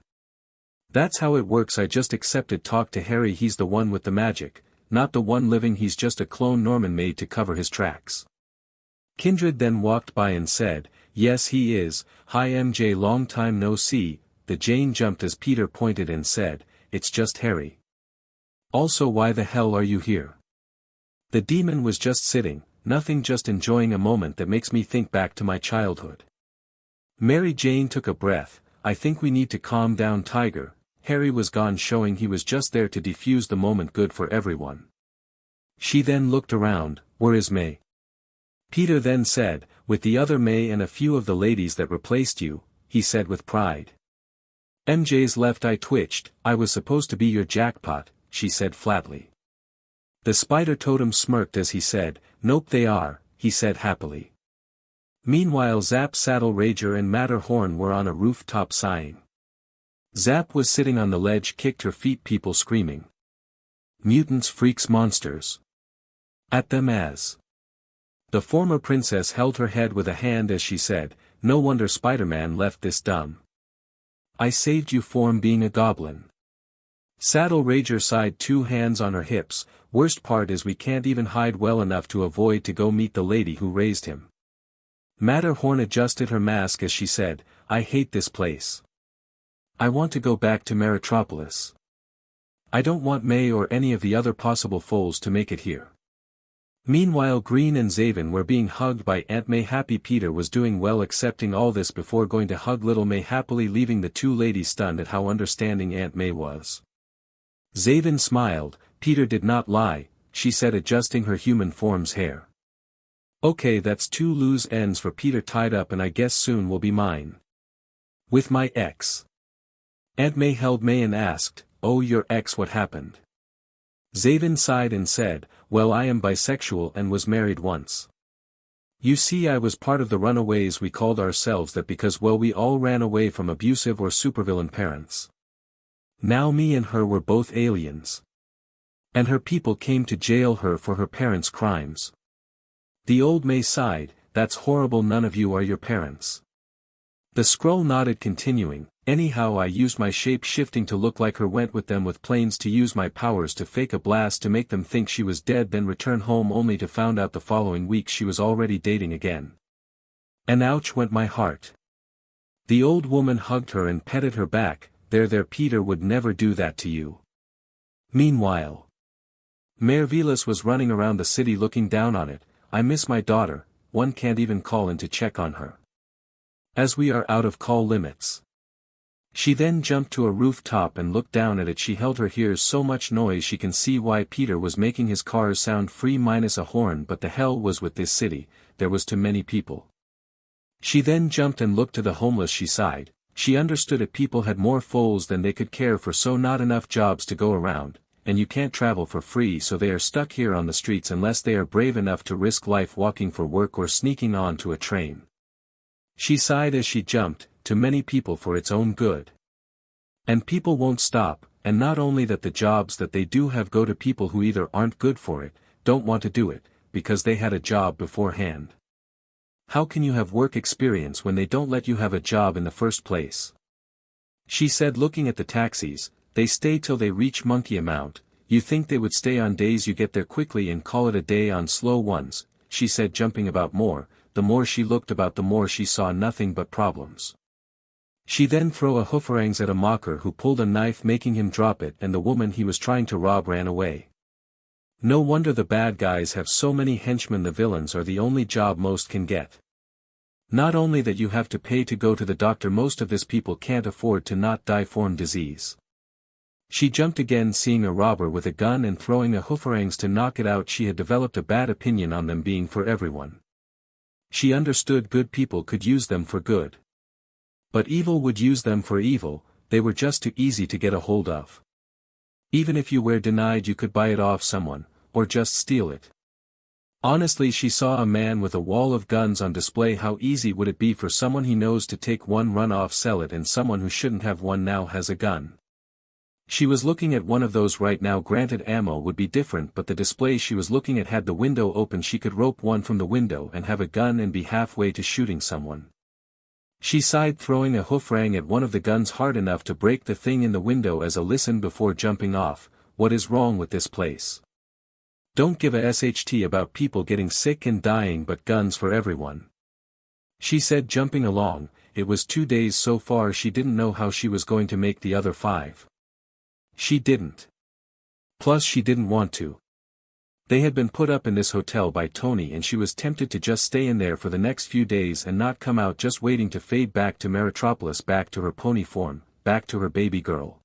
That's how it works. I just accepted. Talk to Harry, he's the one with the magic, not the one living. He's just a clone Norman made to cover his tracks. Kindred then walked by and said, yes he is. Hi MJ, long time no see. The Jane jumped as Peter pointed and said, it's just Harry. Also, why the hell are you here? The demon was just sitting, nothing, just enjoying a moment that makes me think back to my childhood. Mary Jane took a breath. I think we need to calm down, Tiger. Harry was gone, showing he was just there to defuse the moment. Good for everyone. She then looked around. Where is May? Peter then said, with the other May and a few of the ladies that replaced you, he said with pride. MJ's left eye twitched. I was supposed to be your jackpot, she said flatly. The spider totem smirked as he said, nope, they are, he said happily. Meanwhile, Zap, Saddle Rager and Matterhorn were on a rooftop sighing. Zap was sitting on the ledge, kicked her feet, people screaming. Mutants, freaks, monsters. At them as. The former princess held her head with a hand as she said, no wonder Spider-Man left this dumb. I saved you from being a goblin. Saddle Rager sighed, two hands on her hips. Worst part is we can't even hide well enough to avoid to go meet the lady who raised him. Matterhorn adjusted her mask as she said, I hate this place. I want to go back to Meritropolis. I don't want May or any of the other possible foes to make it here. Meanwhile, Green and Zaven were being hugged by Aunt May. Happy Peter was doing well, accepting all this before going to hug little May, happily leaving the two ladies stunned at how understanding Aunt May was. Zaven smiled. Peter did not lie, she said, adjusting her human form's hair. Okay, that's two loose ends for Peter tied up, and I guess soon will be mine. With my ex. Aunt May held May and asked, oh, your ex, what happened? Zaven sighed and said, well, I am bisexual and was married once. You see, I was part of the runaways. We called ourselves that because, well, we all ran away from abusive or supervillain parents. Now me and her were both aliens. And her people came to jail her for her parents' crimes. The old May sighed, that's horrible, none of you are your parents. The scroll nodded, continuing, anyhow, I used my shape shifting to look like her, went with them with planes to use my powers to fake a blast to make them think she was dead, then return home only to found out the following week she was already dating again. And ouch went my heart. The old woman hugged her and petted her back. There Peter would never do that to you. Meanwhile, Mayor Velas was running around the city looking down on it. I miss my daughter, one can't even call in to check on her. As we are out of call limits. She then jumped to a rooftop and looked down at it. She held her hears so much noise she can see why Peter was making his cars sound free minus a horn, but the hell was with this city, there was too many people. She then jumped and looked to the homeless. She sighed. She understood it, people had more foes than they could care for, so not enough jobs to go around, and you can't travel for free, so they are stuck here on the streets unless they are brave enough to risk life walking for work or sneaking on to a train. She sighed as she jumped, to many people for its own good. And people won't stop, and not only that, the jobs that they do have go to people who either aren't good for it, don't want to do it, because they had a job beforehand. How can you have work experience when they don't let you have a job in the first place? She said, looking at the taxis, they stay till they reach monkey amount. You think they would stay on days you get there quickly and call it a day on slow ones, she said, jumping about more. The more she looked about, the more she saw nothing but problems. She then threw a hooferangs at a mocker who pulled a knife, making him drop it, and the woman he was trying to rob ran away. No wonder the bad guys have so many henchmen. The villains are the only job most can get. Not only that, you have to pay to go to the doctor. Most of this people can't afford to not die from disease. She jumped again, seeing a robber with a gun and throwing a hooferangs to knock it out. She had developed a bad opinion on them being for everyone. She understood good people could use them for good. But evil would use them for evil, they were just too easy to get a hold of. Even if you were denied, you could buy it off someone, or just steal it. Honestly, she saw a man with a wall of guns on display. How easy would it be for someone he knows to take one, run off, sell it, and someone who shouldn't have one now has a gun. She was looking at one of those right now. Granted, ammo would be different, but the display she was looking at had the window open. She could rope one from the window and have a gun and be halfway to shooting someone. She sighed, throwing a hoofrang at one of the guns hard enough to break the thing in the window as a listen before jumping off. What is wrong with this place? Don't give a SHT about people getting sick and dying, but guns for everyone. She said, jumping along. It was 2 days so far. She didn't know how she was going to make the other 5. She didn't. Plus she didn't want to. They had been put up in this hotel by Tony, and she was tempted to just stay in there for the next few days and not come out, just waiting to fade back to Meritropolis, back to her pony form, back to her baby girl.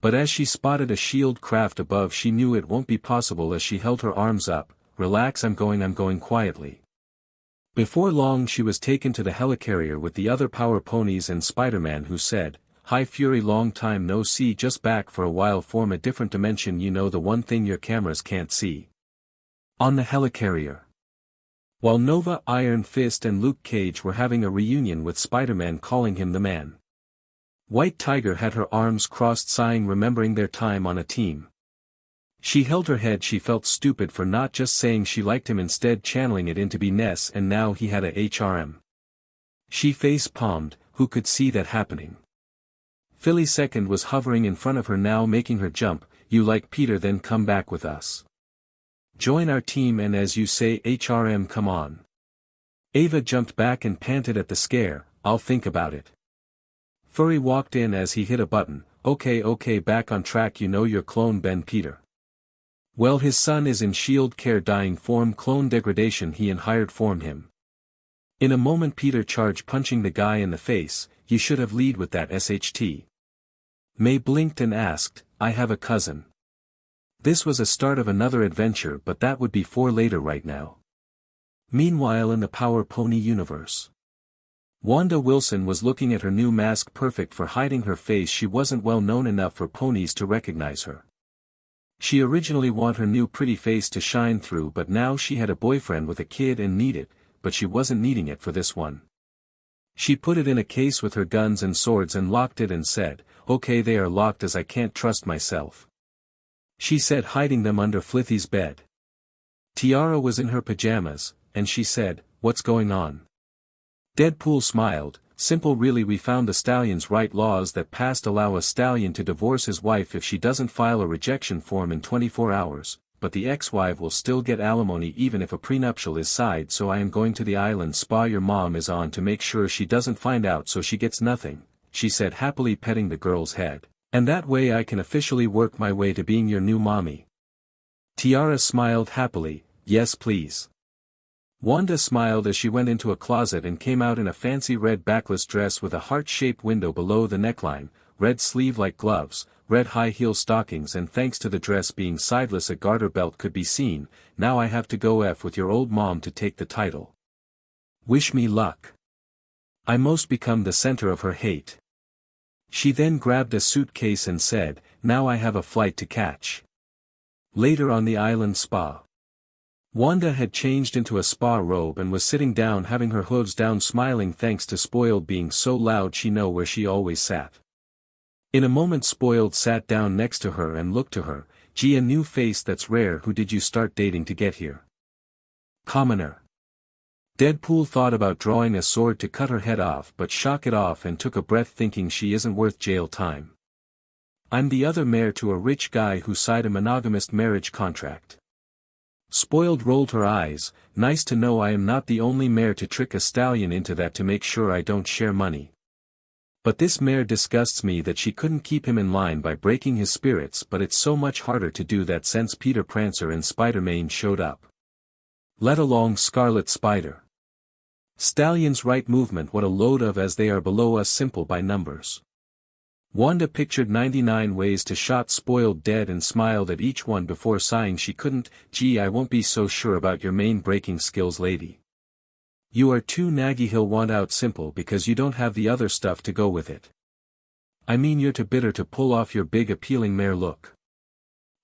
But as she spotted a shield craft above, she knew it won't be possible. As she held her arms up, relax, I'm going quietly. Before long she was taken to the helicarrier with the other power ponies and Spider-Man, who said, "Hi Fury, long time no see, just back for a while, form a different dimension, you know, the one thing your cameras can't see." On the helicarrier. While Nova, Iron Fist and Luke Cage were having a reunion with Spider-Man, calling him the man. White Tiger had her arms crossed, sighing, remembering their time on a team. She held her head. She felt stupid for not just saying she liked him, instead channeling it into be Ness, and now he had a HRM. She face-palmed. Who could see that happening? Philly Second was hovering in front of her now, making her jump. You like Peter? Then come back with us. Join our team, and as you say, HRM, come on. Ava jumped back and panted at the scare. I'll think about it. Furry walked in as he hit a button. Okay, back on track, you know your clone Ben Peter. Well, his son is in shield care, dying form, clone degradation, he and hired form him. In a moment Peter charged, punching the guy in the face. You should have lead with that SHT. May blinked and asked, I have a cousin. This was a start of another adventure, but that would be for later right now. Meanwhile, in the Power Pony universe, Wanda Wilson was looking at her new mask, perfect for hiding her face. She wasn't well known enough for ponies to recognize her. She originally wanted her new pretty face to shine through, but now she had a boyfriend with a kid and needed, but she wasn't needing it for this one. She put it in a case with her guns and swords and locked it and said, okay, they are locked as I can't trust myself. She said, hiding them under Flithy's bed. Tiara was in her pajamas, and she said, what's going on? Deadpool smiled, simple really, we found the stallion's right, laws that passed allow a stallion to divorce his wife if she doesn't file a rejection form in 24 hours, but the ex-wife will still get alimony even if a prenuptial is signed, so I am going to the island spa your mom is on to make sure she doesn't find out so she gets nothing, she said happily petting the girl's head. And that way I can officially work my way to being your new mommy. Tiara smiled happily, yes please. Wanda smiled as she went into a closet and came out in a fancy red backless dress with a heart-shaped window below the neckline, red sleeve-like gloves, red high-heel stockings, and thanks to the dress being sideless a garter belt could be seen. Now I have to go F with your old mom to take the title. Wish me luck. I most become the center of her hate. She then grabbed a suitcase and said, now I have a flight to catch. Later on the island spa. Wanda had changed into a spa robe and was sitting down having her hooves down smiling thanks to Spoiled being so loud she know where she always sat. In a moment Spoiled sat down next to her and looked to her, gee a new face that's rare, who did you start dating to get here? Commoner. Deadpool thought about drawing a sword to cut her head off but shook it off and took a breath thinking she isn't worth jail time. I'm the other mayor to a rich guy who signed a monogamous marriage contract. Spoiled rolled her eyes, nice to know I am not the only mayor to trick a stallion into that to make sure I don't share money. But this mayor disgusts me that she couldn't keep him in line by breaking his spirits, but it's so much harder to do that since Peter Prancer and Spider-Man showed up. Let alone Scarlet Spider. Stallions right movement what a load of as they are below us simple by numbers. Wanda pictured 99 ways to shot Spoiled dead and smiled at each one before sighing she couldn't. Gee I won't be so sure about your main breaking skills lady. You are too naggy. He'll want out simple because you don't have the other stuff to go with it. I mean you're too bitter to pull off your big appealing mare look.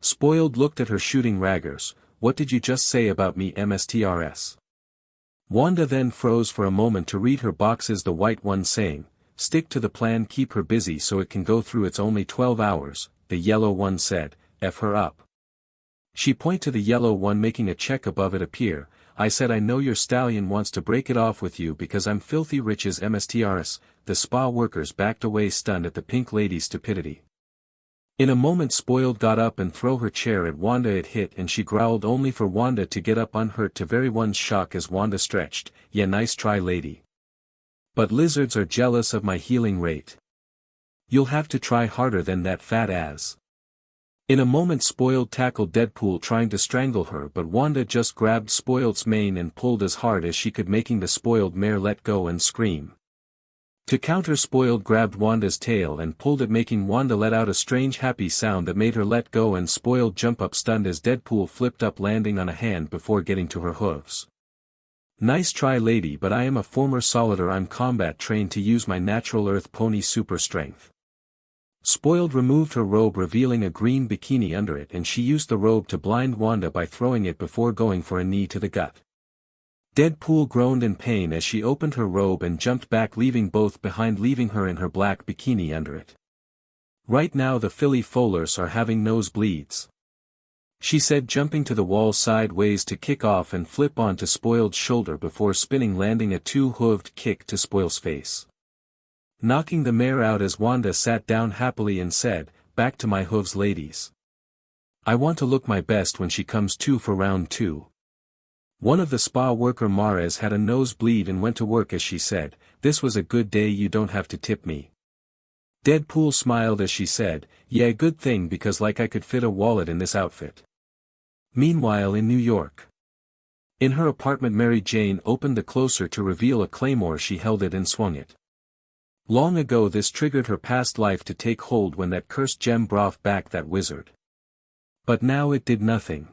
Spoiled looked at her shooting raggers, what did you just say about me mstrs? Wanda then froze for a moment to read her boxes, the white one saying, stick to the plan, keep her busy so it can go through, it's only 12 hours, the yellow one said, F her up. She pointed to the yellow one making a check above it appear, I said I know your stallion wants to break it off with you because I'm filthy rich as mstrs, the spa workers backed away stunned at the pink lady's stupidity. In a moment Spoiled got up and threw her chair at Wanda, it hit and she growled only for Wanda to get up unhurt to everyone's shock as Wanda stretched, yeah nice try lady. But lizards are jealous of my healing rate. You'll have to try harder than that fat ass. In a moment Spoiled tackled Deadpool trying to strangle her, but Wanda just grabbed Spoiled's mane and pulled as hard as she could, making the spoiled mare let go and scream. To counter, Spoiled grabbed Wanda's tail and pulled it, making Wanda let out a strange happy sound that made her let go and Spoiled jump up stunned as Deadpool flipped up landing on a hand before getting to her hooves. Nice try lady, but I am a former solider, I'm combat trained to use my natural earth pony super strength. Spoiled removed her robe revealing a green bikini under it and she used the robe to blind Wanda by throwing it before going for a knee to the gut. Deadpool groaned in pain as she opened her robe and jumped back, leaving both behind, leaving her in her black bikini under it. Right now the Philly Follers are having nosebleeds, she said, jumping to the wall sideways to kick off and flip onto Spoiled's shoulder before spinning, landing a two-hooved kick to Spoil's face, knocking the mare out as Wanda sat down happily and said, back to my hooves ladies. I want to look my best when she comes to for round 2. One of the spa worker Mares had a nosebleed and went to work as she said, this was a good day, you don't have to tip me. Deadpool smiled as she said, yeah good thing because like I could fit a wallet in this outfit. Meanwhile in New York. In her apartment Mary Jane opened the closer to reveal a claymore, she held it and swung it. Long ago this triggered her past life to take hold when that cursed gem brought back that wizard. But now it did nothing.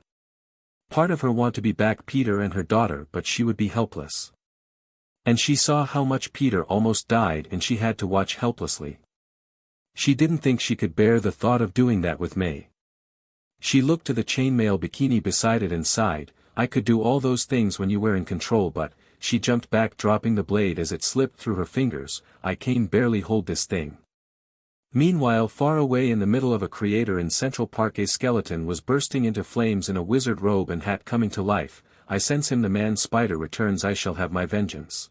Part of her want to be back Peter and her daughter, but she would be helpless. And she saw how much Peter almost died and she had to watch helplessly. She didn't think she could bear the thought of doing that with May. She looked to the chainmail bikini beside it and sighed, I could do all those things when you were in control, but, she jumped back dropping the blade as it slipped through her fingers, I can barely hold this thing. Meanwhile far away in the middle of a creator in Central Park a skeleton was bursting into flames in a wizard robe and hat coming to life, I sense him, the man spider returns, I shall have my vengeance.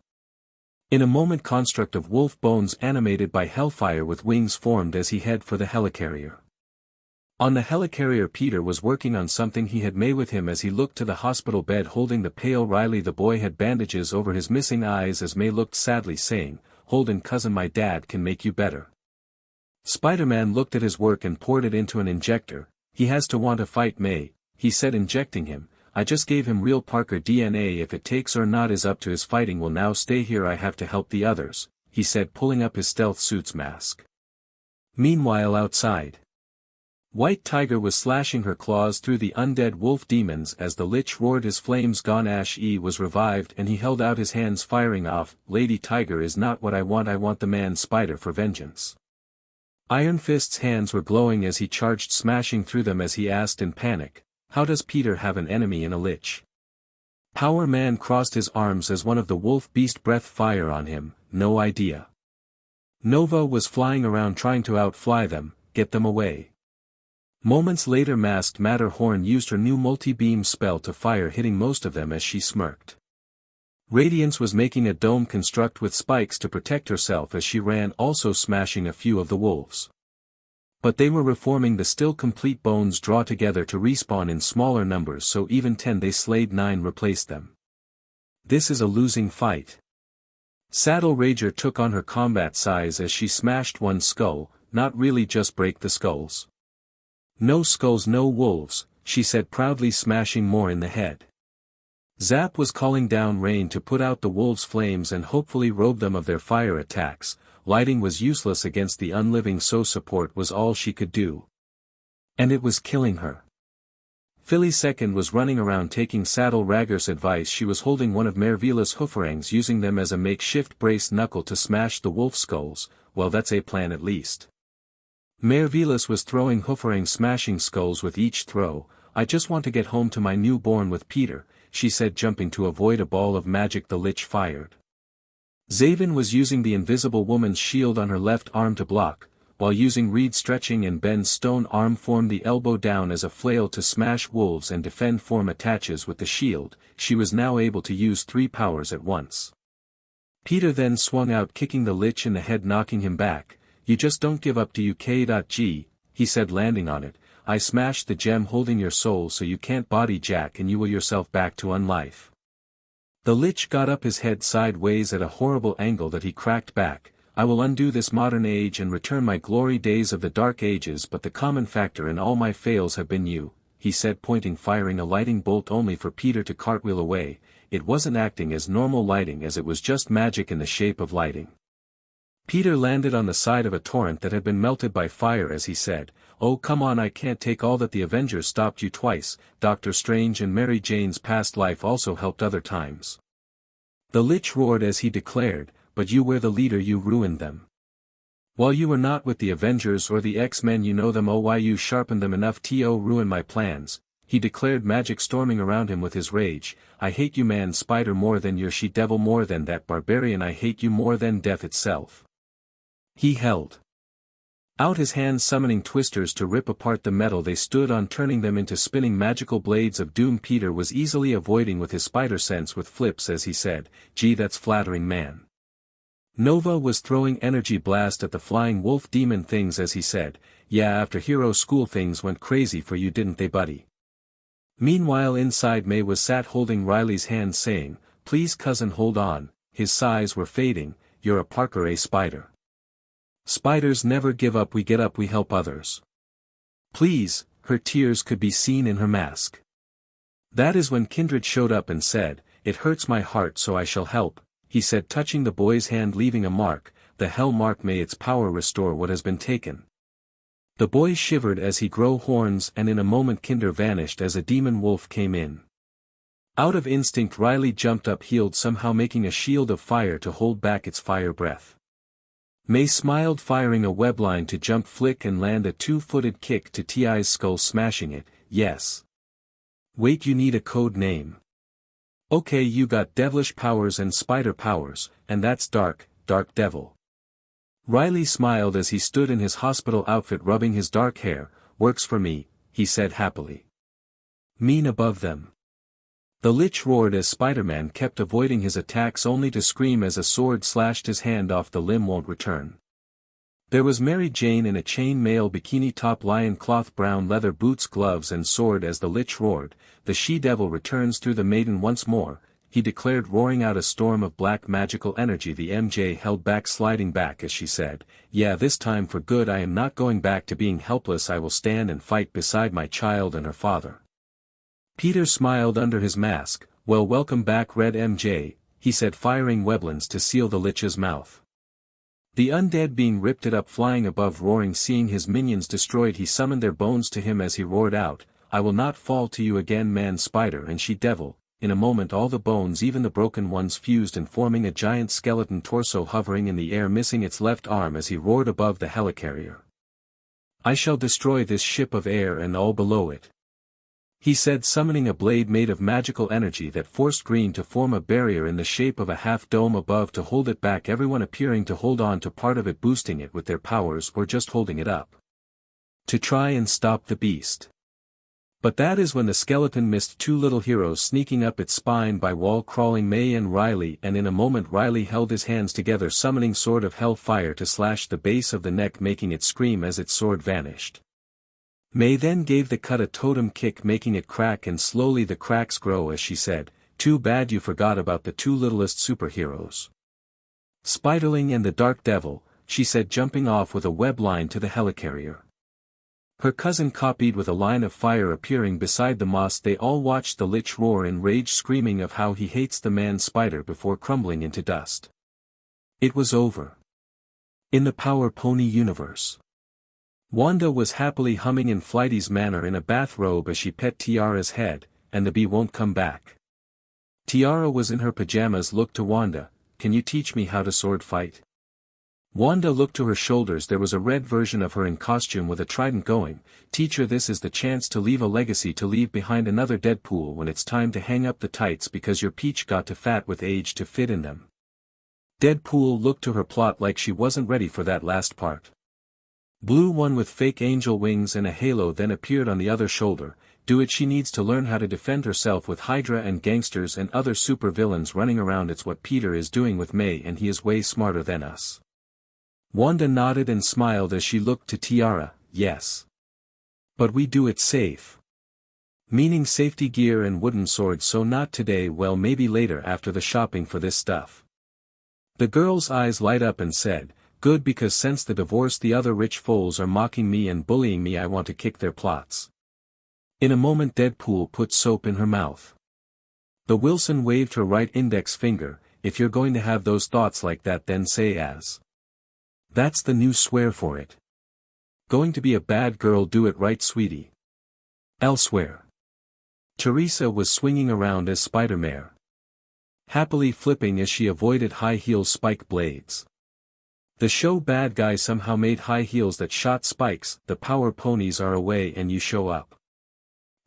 In a moment construct of wolf bones animated by hellfire with wings formed as he head for the helicarrier. On the helicarrier Peter was working on something he had May with him as he looked to the hospital bed holding the pale Riley. The boy had bandages over his missing eyes as May looked sadly saying, "Holden cousin, my dad can make you better." Spider-Man looked at his work and poured it into an injector. "He has to want to fight May," he said, injecting him. "I just gave him real Parker DNA. If it takes or not is up to his. Fighting will now stay here. I have to help the others," he said, pulling up his stealth suit's mask. Meanwhile outside, White Tiger was slashing her claws through the undead wolf demons as the Lich roared his flames gone. Ash-E was revived and he held out his hands firing off. "Lady Tiger is not what I want the man spider for vengeance." Iron Fist's hands were glowing as he charged, smashing through them as he asked in panic, "How does Peter have an enemy in a Lich?" Power Man crossed his arms as one of the wolf beast breath fire on him. "No idea." Nova was flying around trying to outfly them. "Get them away." Moments later Masked Matterhorn used her new multi-beam spell to fire, hitting most of them as she smirked. Radiance was making a dome construct with spikes to protect herself as she ran, also smashing a few of the wolves. But they were reforming. The still complete bones draw together to respawn in smaller numbers, so even 10 they slayed, 9 replaced them. This is a losing fight. Saddle Rager took on her combat size as she smashed one skull. "Not really, just break the skulls." "No skulls, no wolves," she said proudly, smashing more in the head. Zap was calling down rain to put out the wolves' flames and hopefully robe them of their fire attacks. Lighting was useless against the unliving, so support was all she could do. And it was killing her. Philly Second was running around taking Saddle Rager's advice. She was holding one of Mervila's hooferangs, using them as a makeshift brace knuckle to smash the wolf skulls. Well, that's a plan at least. Mervilas was throwing hooferangs, smashing skulls with each throw. "I just want to get home to my newborn with Peter," she said, jumping to avoid a ball of magic the Lich fired. Zaven was using the Invisible Woman's shield on her left arm to block, while using Reed stretching and Ben's stone arm form the elbow down as a flail to smash wolves and defend form attaches with the shield. She was now able to use 3 powers at once. Peter then swung out, kicking the Lich in the head, knocking him back. "You just don't give up, do you? K.G, he said, landing on it. "I smashed the gem holding your soul so you can't body Jack and you will yourself back to unlife." The Lich got up his head sideways at a horrible angle that he cracked back. "I will undo this modern age and return my glory days of the Dark Ages, but the common factor in all my fails have been you," he said, pointing, firing a lighting bolt only for Peter to cartwheel away. It wasn't acting as normal lighting as it was just magic in the shape of lighting. Peter landed on the side of a torrent that had been melted by fire as he said, "Oh come on, I can't take all that. The Avengers stopped you twice. Doctor Strange and Mary Jane's past life also helped other times." The Lich roared as he declared, "But you were the leader, you ruined them. While you were not with the Avengers or the X-Men, you know them. Oh, why you sharpened them enough to ruin my plans," he declared, magic storming around him with his rage. "I hate you, man spider, more than your she-devil, more than that barbarian. I hate you more than death itself." He held out his hands, summoning twisters to rip apart the metal they stood on, turning them into spinning magical blades of doom. Peter was easily avoiding with his spider sense with flips as he said, "Gee, that's flattering, man." Nova was throwing energy blast at the flying wolf demon things as he said, "Yeah, after hero school things went crazy for you, didn't they, buddy?" Meanwhile inside, May was sat holding Riley's hand saying, "Please cousin, hold on." His sighs were fading. "You're a Parker A spider. Spiders never give up, we get up, we help others. Please." Her tears could be seen in her mask. That is when Kindred showed up and said, "It hurts my heart, so I shall help," he said, touching the boy's hand, leaving a mark. "The hell mark, may its power restore what has been taken." The boy shivered as he grew horns, and in a moment Kindred vanished as a demon wolf came in. Out of instinct Riley jumped up, healed somehow, making a shield of fire to hold back its fire breath. May smiled, firing a webline to jump, flick and land a 2-footed kick to Ti's skull, smashing it. "Yes. Wait, you need a code name. Okay, you got devilish powers and spider powers, and that's Dark Devil." Riley smiled as he stood in his hospital outfit rubbing his dark hair. "Works for me," he said happily. "Mean above them." The Lich roared as Spider-Man kept avoiding his attacks, only to scream as a sword slashed his hand off. "The limb won't return." There was Mary Jane in a chain mail bikini top, lion cloth, brown leather boots, gloves and sword. As the lich roared, "The she-devil returns through the maiden once more," he declared, roaring out a storm of black magical energy. The MJ held back, sliding back as she said, "Yeah, this time for good. I am not going back to being helpless. I will stand and fight beside my child and her father." Peter smiled under his mask. "Well, welcome back, Red MJ," he said, firing weblins to seal the lich's mouth. The undead being ripped it up, flying above, roaring. Seeing his minions destroyed, he summoned their bones to him as he roared out, "I will not fall to you again, man spider and she-devil." In a moment all the bones, even the broken ones, fused and forming a giant skeleton torso hovering in the air, missing its left arm as he roared above the helicarrier. "I shall destroy this ship of air and all below it," he said, summoning a blade made of magical energy that forced green to form a barrier in the shape of a half-dome above to hold it back, everyone appearing to hold on to part of it, boosting it with their powers or just holding it up to try and stop the beast. But that is when the skeleton missed two little heroes sneaking up its spine by wall crawling, May and Riley, and in a moment Riley held his hands together, summoning Sword of Hellfire to slash the base of the neck, making it scream as its sword vanished. May then gave the cut a totem kick, making it crack, and slowly the cracks grow as she said, "Too bad you forgot about the two littlest superheroes, Spiderling and the Dark Devil," she said, jumping off with a web line to the helicarrier. Her cousin copied with a line of fire appearing beside the moss. They all watched the lich roar in rage, screaming of how he hates the man spider before crumbling into dust. It was over. In the Power Pony universe, Wanda was happily humming in Flighty's manner in a bathrobe as she pet Tiara's head, and the bee won't come back. Tiara was in her pajamas, looked to Wanda, "Can you teach me how to sword fight?" Wanda looked to her shoulders. There was a red version of her in costume with a trident going, "Teacher, this is the chance to leave a legacy, to leave behind another Deadpool when it's time to hang up the tights because your peach got too fat with age to fit in them." Deadpool looked to her plot like she wasn't ready for that last part. Blue one with fake angel wings and a halo then appeared on the other shoulder. "Do it. She needs to learn how to defend herself with Hydra and gangsters and other super villains running around. It's what Peter is doing with May, and he is way smarter than us." Wanda nodded and smiled as she looked to Tiara, "Yes. But we do it safe." Meaning safety gear and wooden swords. "So not today." "Well, maybe later after the shopping for this stuff." The girl's eyes light up and said, "Good, because since the divorce the other rich foals are mocking me and bullying me. I want to kick their plots." In a moment Deadpool put soap in her mouth. The Wilson waved her right index finger, "If you're going to have those thoughts like that, then say as. That's the new swear for it. Going to be a bad girl, do it right, sweetie." Elsewhere, Teresa was swinging around as Spider-Mare, happily flipping as she avoided high heel spike blades. The show bad guy somehow made high heels that shot spikes. "The power ponies are away and you show up.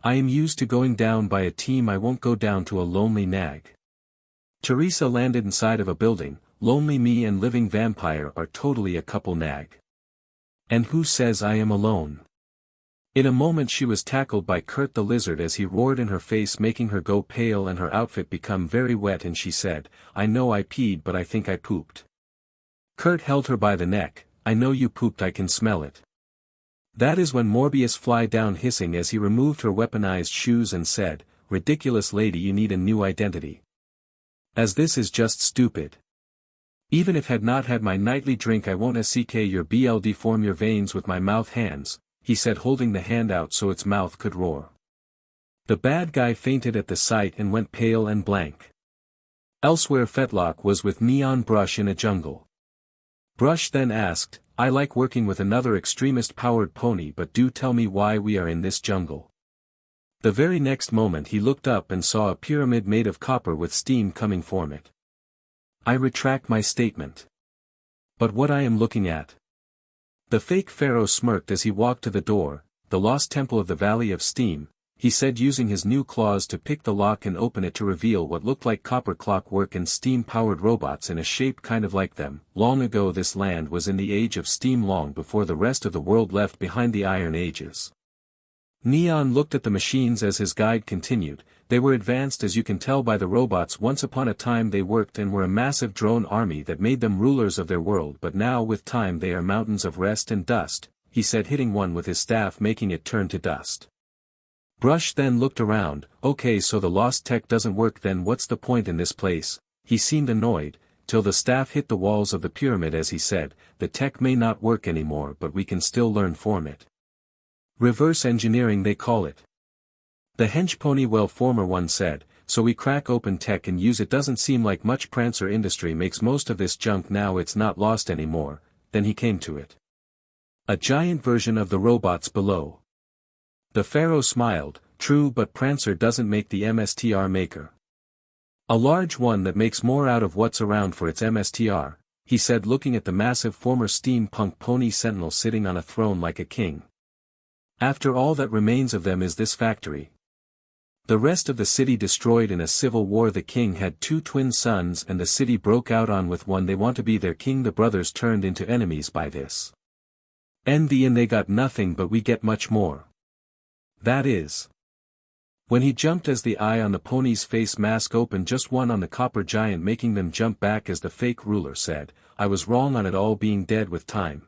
I am used to going down by a team. I won't go down to a lonely nag." Teresa landed inside of a building. "Lonely me and living vampire are totally a couple, nag. And who says I am alone?" In a moment she was tackled by Kurt the Lizard as he roared in her face, making her go pale and her outfit become very wet, and she said, "I know I peed, but I think I pooped." Kurt held her by the neck. "I know you pooped, I can smell it." That is when Morbius fly down hissing as he removed her weaponized shoes and said, "Ridiculous lady, you need a new identity. As this is just stupid. Even if had not had my nightly drink I won't SCK your BLD form your veins with my mouth hands," he said, holding the hand out so its mouth could roar. The bad guy fainted at the sight and went pale and blank. Elsewhere Fetlock was with Neon Brush in a jungle. Brush then asked, "I like working with another extremist-powered pony, but do tell me why we are in this jungle." The very next moment he looked up and saw a pyramid made of copper with steam coming from it. "I retract my statement. But what I am looking at." The fake pharaoh smirked as he walked to the door. "The lost temple of the Valley of Steam," he said, using his new claws to pick the lock and open it to reveal what looked like copper clockwork and steam-powered robots in a shape kind of like them. Long ago this land was in the age of steam, long before the rest of the world left behind the Iron Ages. Neon looked at the machines as his guide continued, They were advanced, as you can tell by the robots. Once upon a time they worked and were a massive drone army that made them rulers of their world, but now with time they are mountains of rest and dust, he said, hitting one with his staff, making it turn to dust. Brush then looked around. Okay, so the lost tech doesn't work then, what's the point in this place? He seemed annoyed, till the staff hit the walls of the pyramid as he said, the tech may not work anymore but we can still learn from it. Reverse engineering they call it. The henchpony, well, former one said, so we crack open tech and use it. Doesn't seem like much. Prancer Industry makes most of this junk now, it's not lost anymore. Then he came to it. A giant version of the robots below. The pharaoh smiled, true, but Prancer doesn't make the MSTR maker. A large one that makes more out of what's around for its MSTR, he said, looking at the massive former steampunk pony sentinel sitting on a throne like a king. After all that remains of them is this factory. The rest of the city destroyed in a civil war. The king had 2 twin sons and the city broke out on with one. They want to be their king. The brothers turned into enemies by this. And they got nothing, but we get much more. That is. When he jumped, as the eye on the pony's face mask opened, just one on the copper giant, making them jump back, as the fake ruler said, I was wrong on it all being dead with time.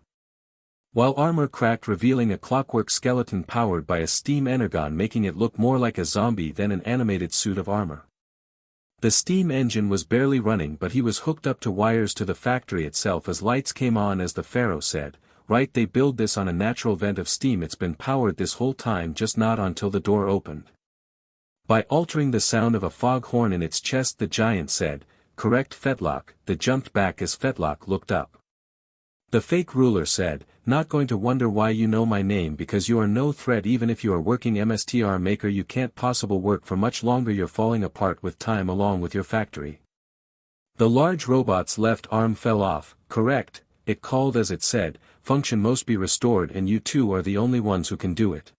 While armor cracked, revealing a clockwork skeleton powered by a steam energon, making it look more like a zombie than an animated suit of armor. The steam engine was barely running, but he was hooked up to wires to the factory itself as lights came on. As the pharaoh said, right, they build this on a natural vent of steam. It's been powered this whole time, just not until the door opened. By altering the sound of a foghorn in its chest, the giant said, correct, Fetlock. They jumped back as Fetlock looked up. The fake ruler said, not going to wonder why you know my name, because you are no threat. Even if you are working MSTR maker, you can't possibly work for much longer. You're falling apart with time along with your factory. The large robot's left arm fell off. Correct, it called as it said, function must be restored and you two are the only ones who can do it.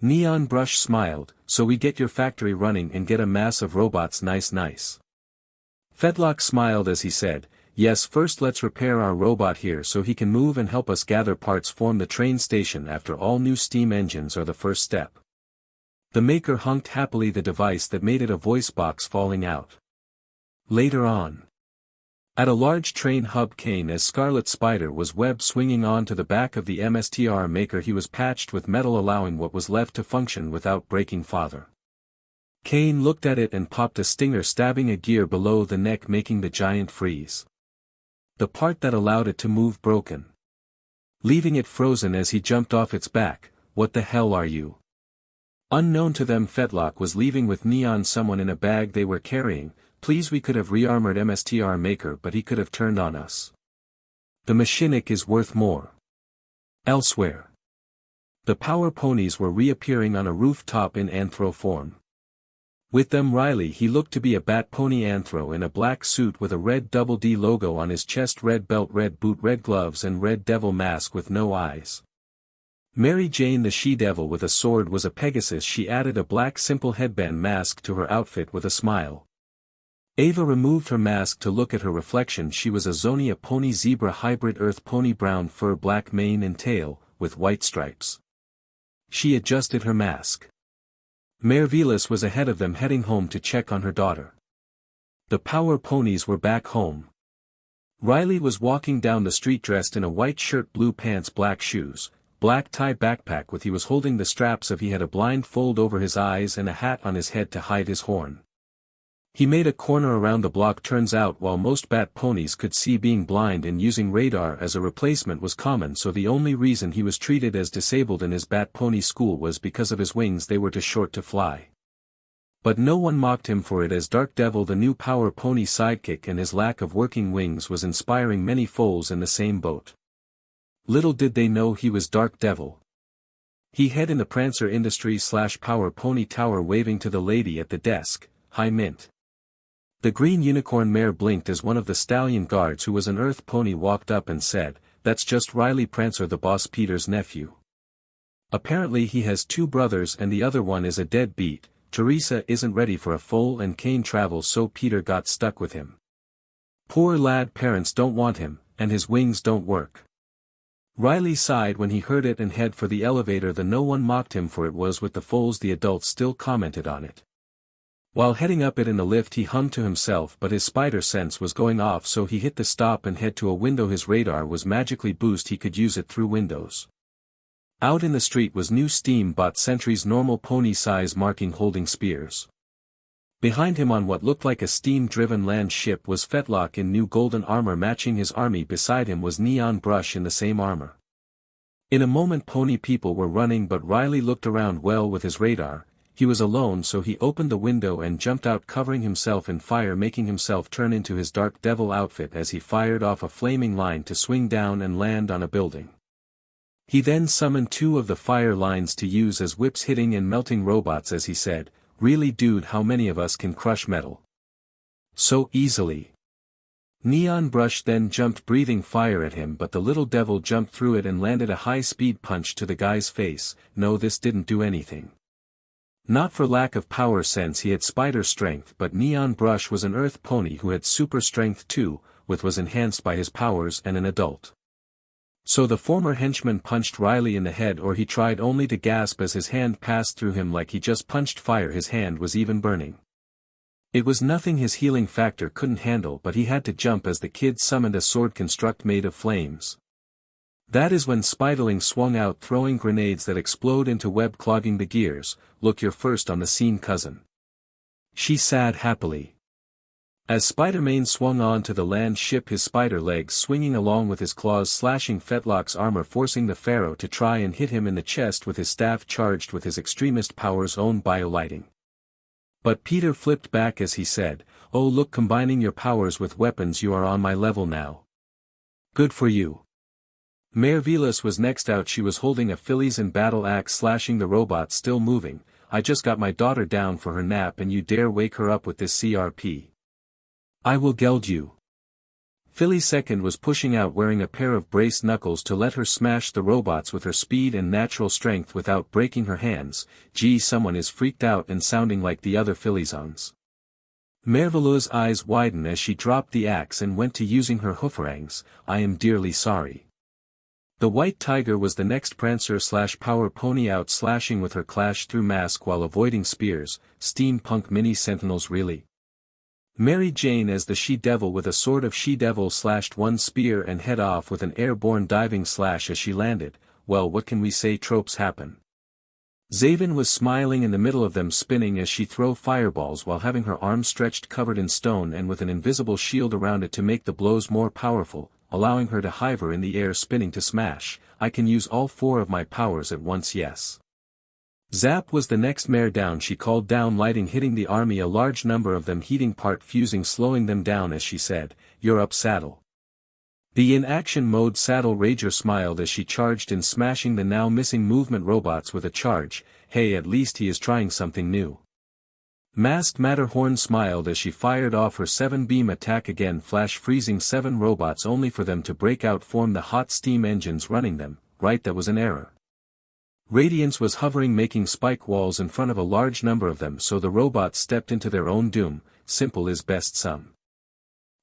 Neon Brush smiled, so we get your factory running and get a mass of robots. Nice. Fetlock smiled as he said, yes, first let's repair our robot here so he can move and help us gather parts, form the train station. After all, new steam engines are the first step. The maker hunked happily the device that made it a voice box falling out. Later on. At a large train hub, Kane as Scarlet Spider was web swinging on to the back of the MSTR maker. He was patched with metal, allowing what was left to function without breaking. Father Kane looked at it and popped a stinger, stabbing a gear below the neck, making the giant freeze. The part that allowed it to move broken, leaving it frozen as he jumped off its back. What the hell are you? Unknown to them, Fetlock was leaving with Neon, someone in a bag they were carrying. Please, we could have rearmored MSTR maker, but he could have turned on us. The machinic is worth more. Elsewhere. The power ponies were reappearing on a rooftop in anthro form. With them Riley. He looked to be a bat pony anthro in a black suit with a red double D logo on his chest, red belt, red boot, red gloves and red devil mask with no eyes. Mary Jane the she-devil with a sword was a Pegasus. She added a black simple headband mask to her outfit with a smile. Ava removed her mask to look at her reflection. She was a Zonia pony zebra hybrid, earth pony, brown fur, black mane and tail, with white stripes. She adjusted her mask. Mare Velas was ahead of them, heading home to check on her daughter. The power ponies were back home. Riley was walking down the street dressed in a white shirt, blue pants, black shoes, black tie, backpack with he was holding the straps of. He had a blindfold over his eyes and a hat on his head to hide his horn. He made a corner around the block. Turns out while most bat ponies could see, being blind and using radar as a replacement was common, so the only reason he was treated as disabled in his bat pony school was because of his wings. They were too short to fly. But no one mocked him for it, as Dark Devil, the new power pony sidekick, and his lack of working wings was inspiring many foals in the same boat. Little did they know he was Dark Devil. He hid in the Prancer Industries / Power Pony Tower, waving to the lady at the desk. Hi, Mint. The green unicorn mare blinked as one of the stallion guards, who was an earth pony, walked up and said, that's just Riley Prancer, the boss, Peter's nephew. Apparently he has 2 brothers and the other one is a deadbeat. Teresa isn't ready for a foal and Kane travels, so Peter got stuck with him. Poor lad, parents don't want him, and his wings don't work. Riley sighed when he heard it and headed for the elevator. The no one mocked him for it was with the foals. The adults still commented on it. While heading up it in the lift he hummed to himself, but his spider sense was going off, so he hit the stop and head to a window. His radar was magically boosted, he could use it through windows. Out in the street was new steam-bought sentries, normal pony-size marking holding spears. Behind him on what looked like a steam-driven land ship was Fetlock in new golden armor matching his army. Beside him was Neon Brush in the same armor. In a moment pony people were running, but Riley looked around well with his radar. He was alone, so he opened the window and jumped out, covering himself in fire, making himself turn into his Dark Devil outfit as he fired off a flaming line to swing down and land on a building. He then summoned 2 of the fire lines to use as whips, hitting and melting robots as he said, "Really dude, how many of us can crush metal so easily?" Neon Brush then jumped breathing fire at him, but the little devil jumped through it and landed a high-speed punch to the guy's face. No, this didn't do anything. Not for lack of power sense, he had spider strength, but Neon Brush was an earth pony who had super strength too, which was enhanced by his powers and an adult. So the former henchman punched Riley in the head, or he tried, only to gasp as his hand passed through him like he just punched fire. His hand was even burning. It was nothing his healing factor couldn't handle, but he had to jump as the kid summoned a sword construct made of flames. That is when Spiderling swung out, throwing grenades that explode into web, clogging the gears. "Look, you're first on the scene, cousin," she said happily. As Spider-Man swung on to the land ship, his spider legs swinging along with his claws slashing Fetlock's armor, forcing the Pharaoh to try and hit him in the chest with his staff charged with his extremist power's own biolighting. But Peter flipped back as he said, "Oh look, combining your powers with weapons, you are on my level now. Good for you." Mare Velas was next out. She was holding a Phillies and battle axe, slashing the robots still moving. "I just got my daughter down for her nap and you dare wake her up with this CRP. I will geld you." Philly second was pushing out, wearing a pair of brace knuckles to let her smash the robots with her speed and natural strength without breaking her hands. "Gee, someone is freaked out and sounding like the other Philliesons." Merveilleuse eyes widened as she dropped the axe and went to using her hooferangs. "I am dearly sorry." The White Tiger was the next Prancer/Power Pony out, slashing with her clash through mask while avoiding spears. "Steampunk mini sentinels, really?" Mary Jane as the She-Devil with a sword of She-Devil slashed one spear and head off with an airborne diving slash as she landed. "Well, what can we say, tropes happen." Zaven was smiling in the middle of them, spinning as she threw fireballs while having her arms stretched covered in stone and with an invisible shield around it to make the blows more powerful, allowing her to hover in the air, spinning to smash. "I can use all 4 of my powers at once, yes." Zap was the next mare down. She called down lighting, hitting the army, a large number of them heating part fusing, slowing them down as she said, "You're up, Saddle." The in-action mode Saddle Rager smiled as she charged in, smashing the now missing movement robots with a charge. "Hey, at least he is trying something new." Masked Matterhorn smiled as she fired off her 7-beam attack again, flash freezing 7 robots only for them to break out, form the hot steam engines running them. Right, that was an error. Radiance was hovering, making spike walls in front of a large number of them, so the robots stepped into their own doom. "Simple is best sum.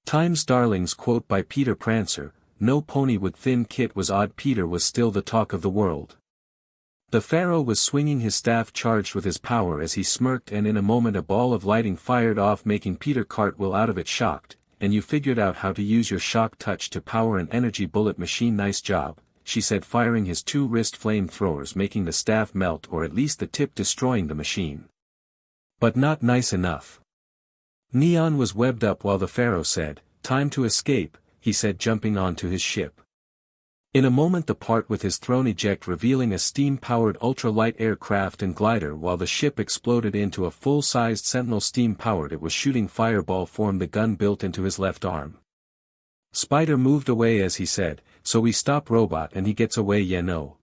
Times Darlings" quote by Peter Prancer. "No pony with thin kit was odd." Peter was still the talk of the world. The Pharaoh was swinging his staff charged with his power as he smirked, and in a moment a ball of lighting fired off, making Peter cartwheel out of it, shocked. "And you figured out how to use your shock touch to power an energy bullet machine, nice job," she said, firing his 2 wrist flamethrowers, making the staff melt, or at least the tip destroying the machine. "But not nice enough." Neon was webbed up while the Pharaoh said, "Time to escape," he said, jumping onto his ship. In a moment the part with his throne eject, revealing a steam-powered ultra-light aircraft and glider, while the ship exploded into a full-sized Sentinel. Steam-powered, it was shooting fireball form, the gun built into his left arm. Spider moved away as he said, "So we stop robot and he gets away, yeah, no."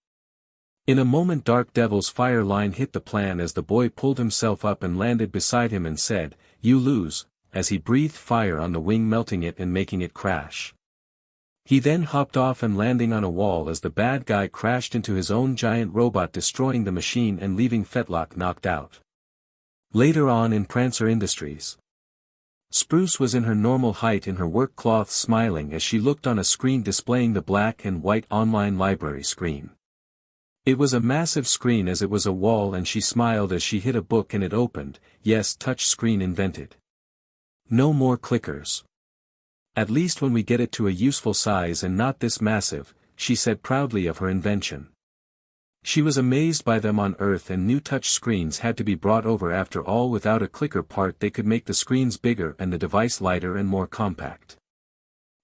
In a moment Dark Devil's fire line hit the plan as the boy pulled himself up and landed beside him and said, "You lose," as he breathed fire on the wing, melting it and making it crash. He then hopped off and landing on a wall as the bad guy crashed into his own giant robot, destroying the machine and leaving Fetlock knocked out. Later on in Prancer Industries, Spruce was in her normal height in her work cloth, smiling as she looked on a screen displaying the black and white online library screen. It was a massive screen as it was a wall, and she smiled as she hit a book and it opened. Yes, touch screen invented. No more clickers. At least when we get it to a useful size and not this massive, she said proudly of her invention. She was amazed by them on Earth, and new touch screens had to be brought over. After all, without a clicker part they could make the screens bigger and the device lighter and more compact.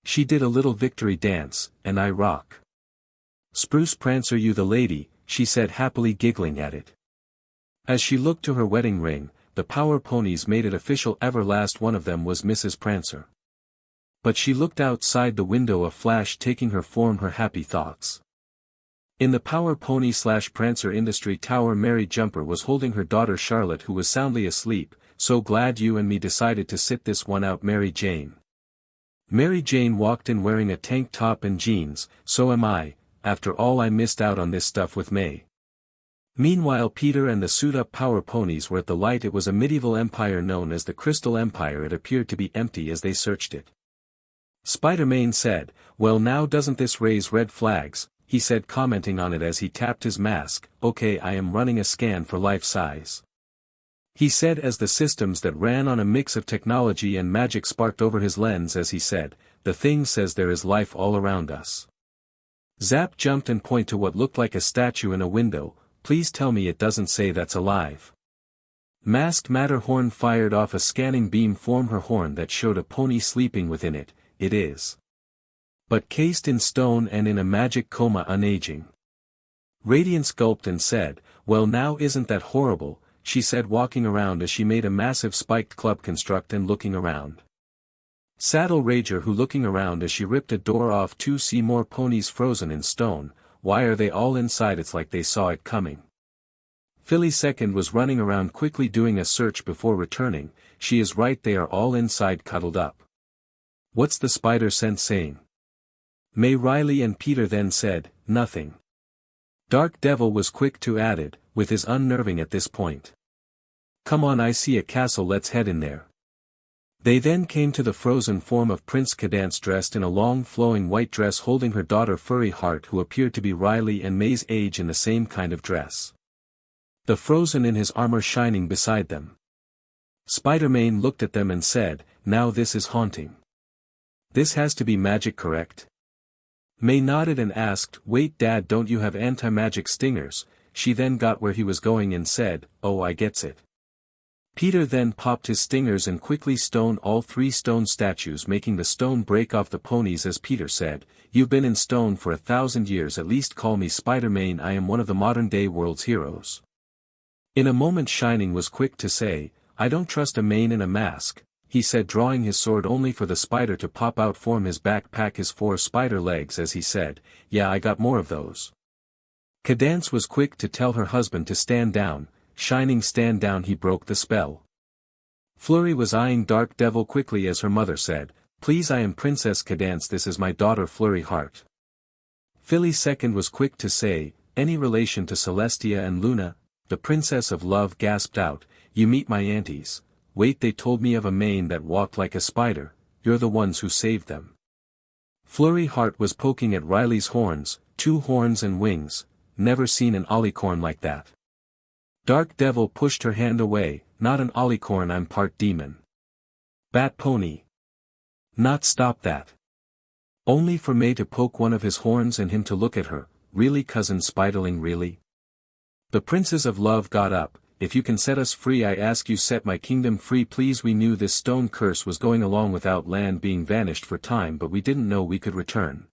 She did a little victory dance, and I rock. Spruce Prancer, you the lady, she said happily, giggling at it. As she looked to her wedding ring, the power ponies made it official. Everlast one of them was Mrs. Prancer. But she looked outside the window, a flash taking her form, her happy thoughts. In the Power Pony / Prancer Industry Tower, Mary Jumper was holding her daughter Charlotte, who was soundly asleep. So glad you and me decided to sit this one out, Mary Jane. Mary Jane walked in wearing a tank top and jeans. So am I, after all I missed out on this stuff with May. Meanwhile, Peter and the suit-up Power Ponies were at the light. It was a medieval empire known as the Crystal Empire. It appeared to be empty as they searched it. Spider-Man said, "Well, now doesn't this raise red flags?" he said, commenting on it as he tapped his mask. "Okay, I am running a scan for life size," he said as the systems that ran on a mix of technology and magic sparked over his lens as he said, "The thing says there is life all around us." Zap jumped and pointed to what looked like a statue in a window. "Please tell me it doesn't say that's alive." Masked Matterhorn fired off a scanning beam from her horn that showed a pony sleeping within it. "It is. But cased in stone and in a magic coma, unaging." Radiance gulped and said, "Well, now isn't that horrible," she said, walking around as she made a massive spiked club construct and looking around. Saddle Rager, who looking around as she ripped a door off to see more ponies frozen in stone. "Why are they all inside? It's like they saw it coming." Philly Second was running around quickly doing a search before returning. "She is right, they are all inside cuddled up." "What's the spider sense saying?" May Riley and Peter then said, "Nothing." Dark Devil was quick to add it, with his unnerving at this point. "Come on, I see a castle, let's head in there." They then came to the frozen form of Prince Cadance, dressed in a long flowing white dress, holding her daughter Furry Heart, who appeared to be Riley and May's age, in the same kind of dress. The Frozen in his armor shining beside them. Spider-Man looked at them and said, "Now this is haunting. This has to be magic, correct?" May nodded and asked, "Wait, Dad, don't you have anti-magic stingers?" She then got where he was going and said, "Oh, I gets it." Peter then popped his stingers and quickly stoned all 3 stone statues, making the stone break off the ponies as Peter said, "You've been in stone for 1,000 years at least. Call me Spider-Man, I am one of the modern-day world's heroes." In a moment Shining was quick to say, "I don't trust a man in a mask," he said, drawing his sword only for the spider to pop out from his backpack, his 4 spider legs, as he said, "Yeah, I got more of those." Cadance was quick to tell her husband to stand down. "Shining, stand down," he broke the spell. Flurry was eyeing Dark Devil quickly as her mother said, "Please, I am Princess Cadance, this is my daughter Flurry Heart." Philly Second was quick to say, "Any relation to Celestia and Luna?" The Princess of Love gasped out, "You meet my aunties. Wait, they told me of a mane that walked like a spider. You're the ones who saved them." Flurry Heart was poking at Riley's horns, 2 horns and wings. "Never seen an alicorn like that." Dark Devil pushed her hand away. "Not an alicorn, I'm part demon. Bat pony. Not stop that." Only for May to poke one of his horns and him to look at her. "Really, cousin Spiderling, really?" The Princes of Love got up. "If you can set us free, I ask you, set my kingdom free, please. We knew this stone curse was going along without land being vanished for time, but we didn't know we could return."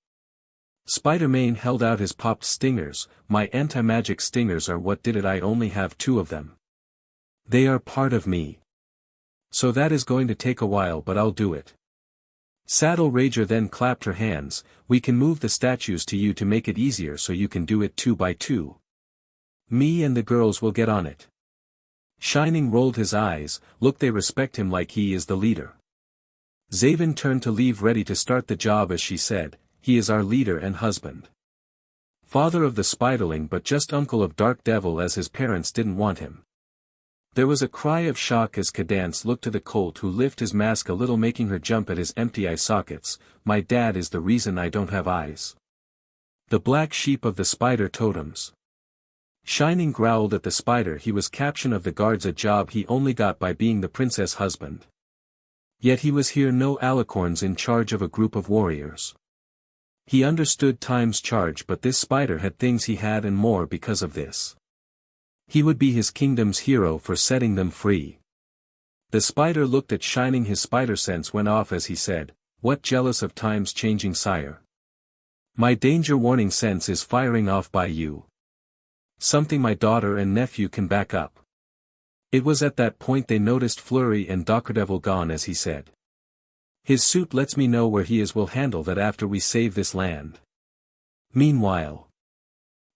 Spider-Man held out his popped stingers. "My anti-magic stingers are what did it, I only have 2 of them. They are part of me. So that is going to take a while, but I'll do it." Saddle Rager then clapped her hands. "We can move the statues to you to make it easier, so you can do it 2 by 2. Me and the girls will get on it." Shining rolled his eyes. "Look, they respect him like he is the leader." Zaven turned to leave, ready to start the job as she said, "He is our leader and husband. Father of the Spiderling, but just uncle of Dark Devil, as his parents didn't want him." There was a cry of shock as Cadance looked to the colt, who lifted his mask a little, making her jump at his empty eye sockets. "My dad is the reason I don't have eyes. The black sheep of the spider totems." Shining growled at the spider. He was captain of the guards, a job he only got by being the princess' husband. Yet he was here no alicorns in charge of a group of warriors. He understood time's charge, but this spider had things he had and more because of this. He would be his kingdom's hero for setting them free. The spider looked at Shining. His spider sense went off as he said, "What, jealous of time's changing, sire? My danger warning sense is firing off by you. Something my daughter and nephew can back up." It was at that point they noticed Flurry and Daredevil gone as he said. "His suit lets me know where he is. We'll handle that after we save this land." Meanwhile,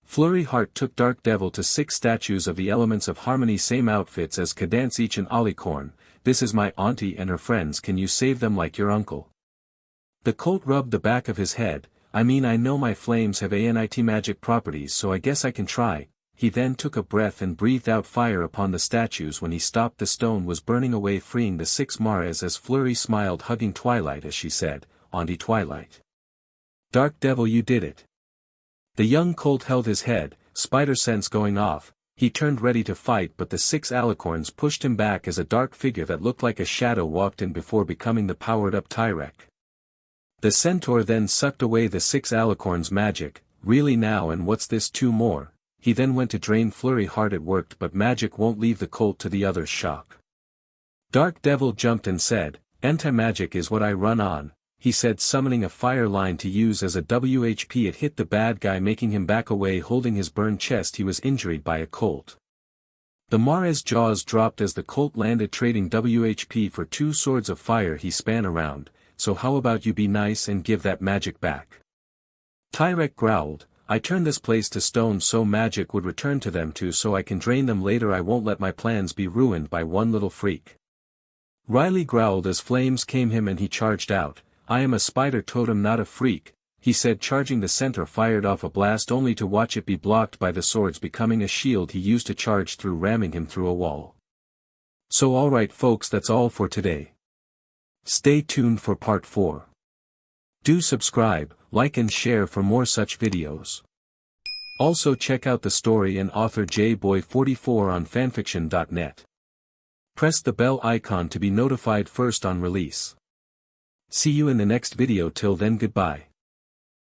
Flurry Heart took Daredevil to 6 statues of the elements of harmony, same outfits as Cadance each and Alicorn. "This is my auntie and her friends. Can you save them like your uncle?" The Colt rubbed the back of his head. "I mean, I know my flames have anti magic properties, so I guess I can try." He then took a breath and breathed out fire upon the statues. When he stopped, the stone was burning away, freeing the 6 Maras as Flurry smiled, hugging Twilight as she said, "Auntie Twilight. Daredevil, you did it." The young Colt held his head, spider sense going off. He turned ready to fight, but the 6 alicorns pushed him back as a dark figure that looked like a shadow walked in before becoming the powered-up Tyrek. The centaur then sucked away the 6 alicorns' magic. "Really now, and what's this, 2 more? He then went to drain Flurry Heart. It worked, but magic won't leave the Colt. To the other's shock, Daredevil jumped and said, "Anti-magic is what I run on," he said, summoning a fire line to use as a WHP. It hit the bad guy, making him back away, holding his burned chest. He was injured by a Colt. The Mara's jaws dropped as the Colt landed, trading WHP for 2 swords of fire. He span around. "So how about you be nice and give that magic back?" Tyrek growled, "I turned this place to stone so magic would return to them too, so I can drain them later. I won't let my plans be ruined by one little freak." Riley growled as flames came him and he charged out. "I am a spider totem, not a freak," he said, charging. The centaur fired off a blast only to watch it be blocked by the swords, becoming a shield he used to charge through, ramming him through a wall. So alright folks, that's all for today. Stay tuned for part 4. Do subscribe, like and share for more such videos. Also check out the story and author JBoy44 on fanfiction.net. Press the bell icon to be notified first on release. See you in the next video. Till then, goodbye.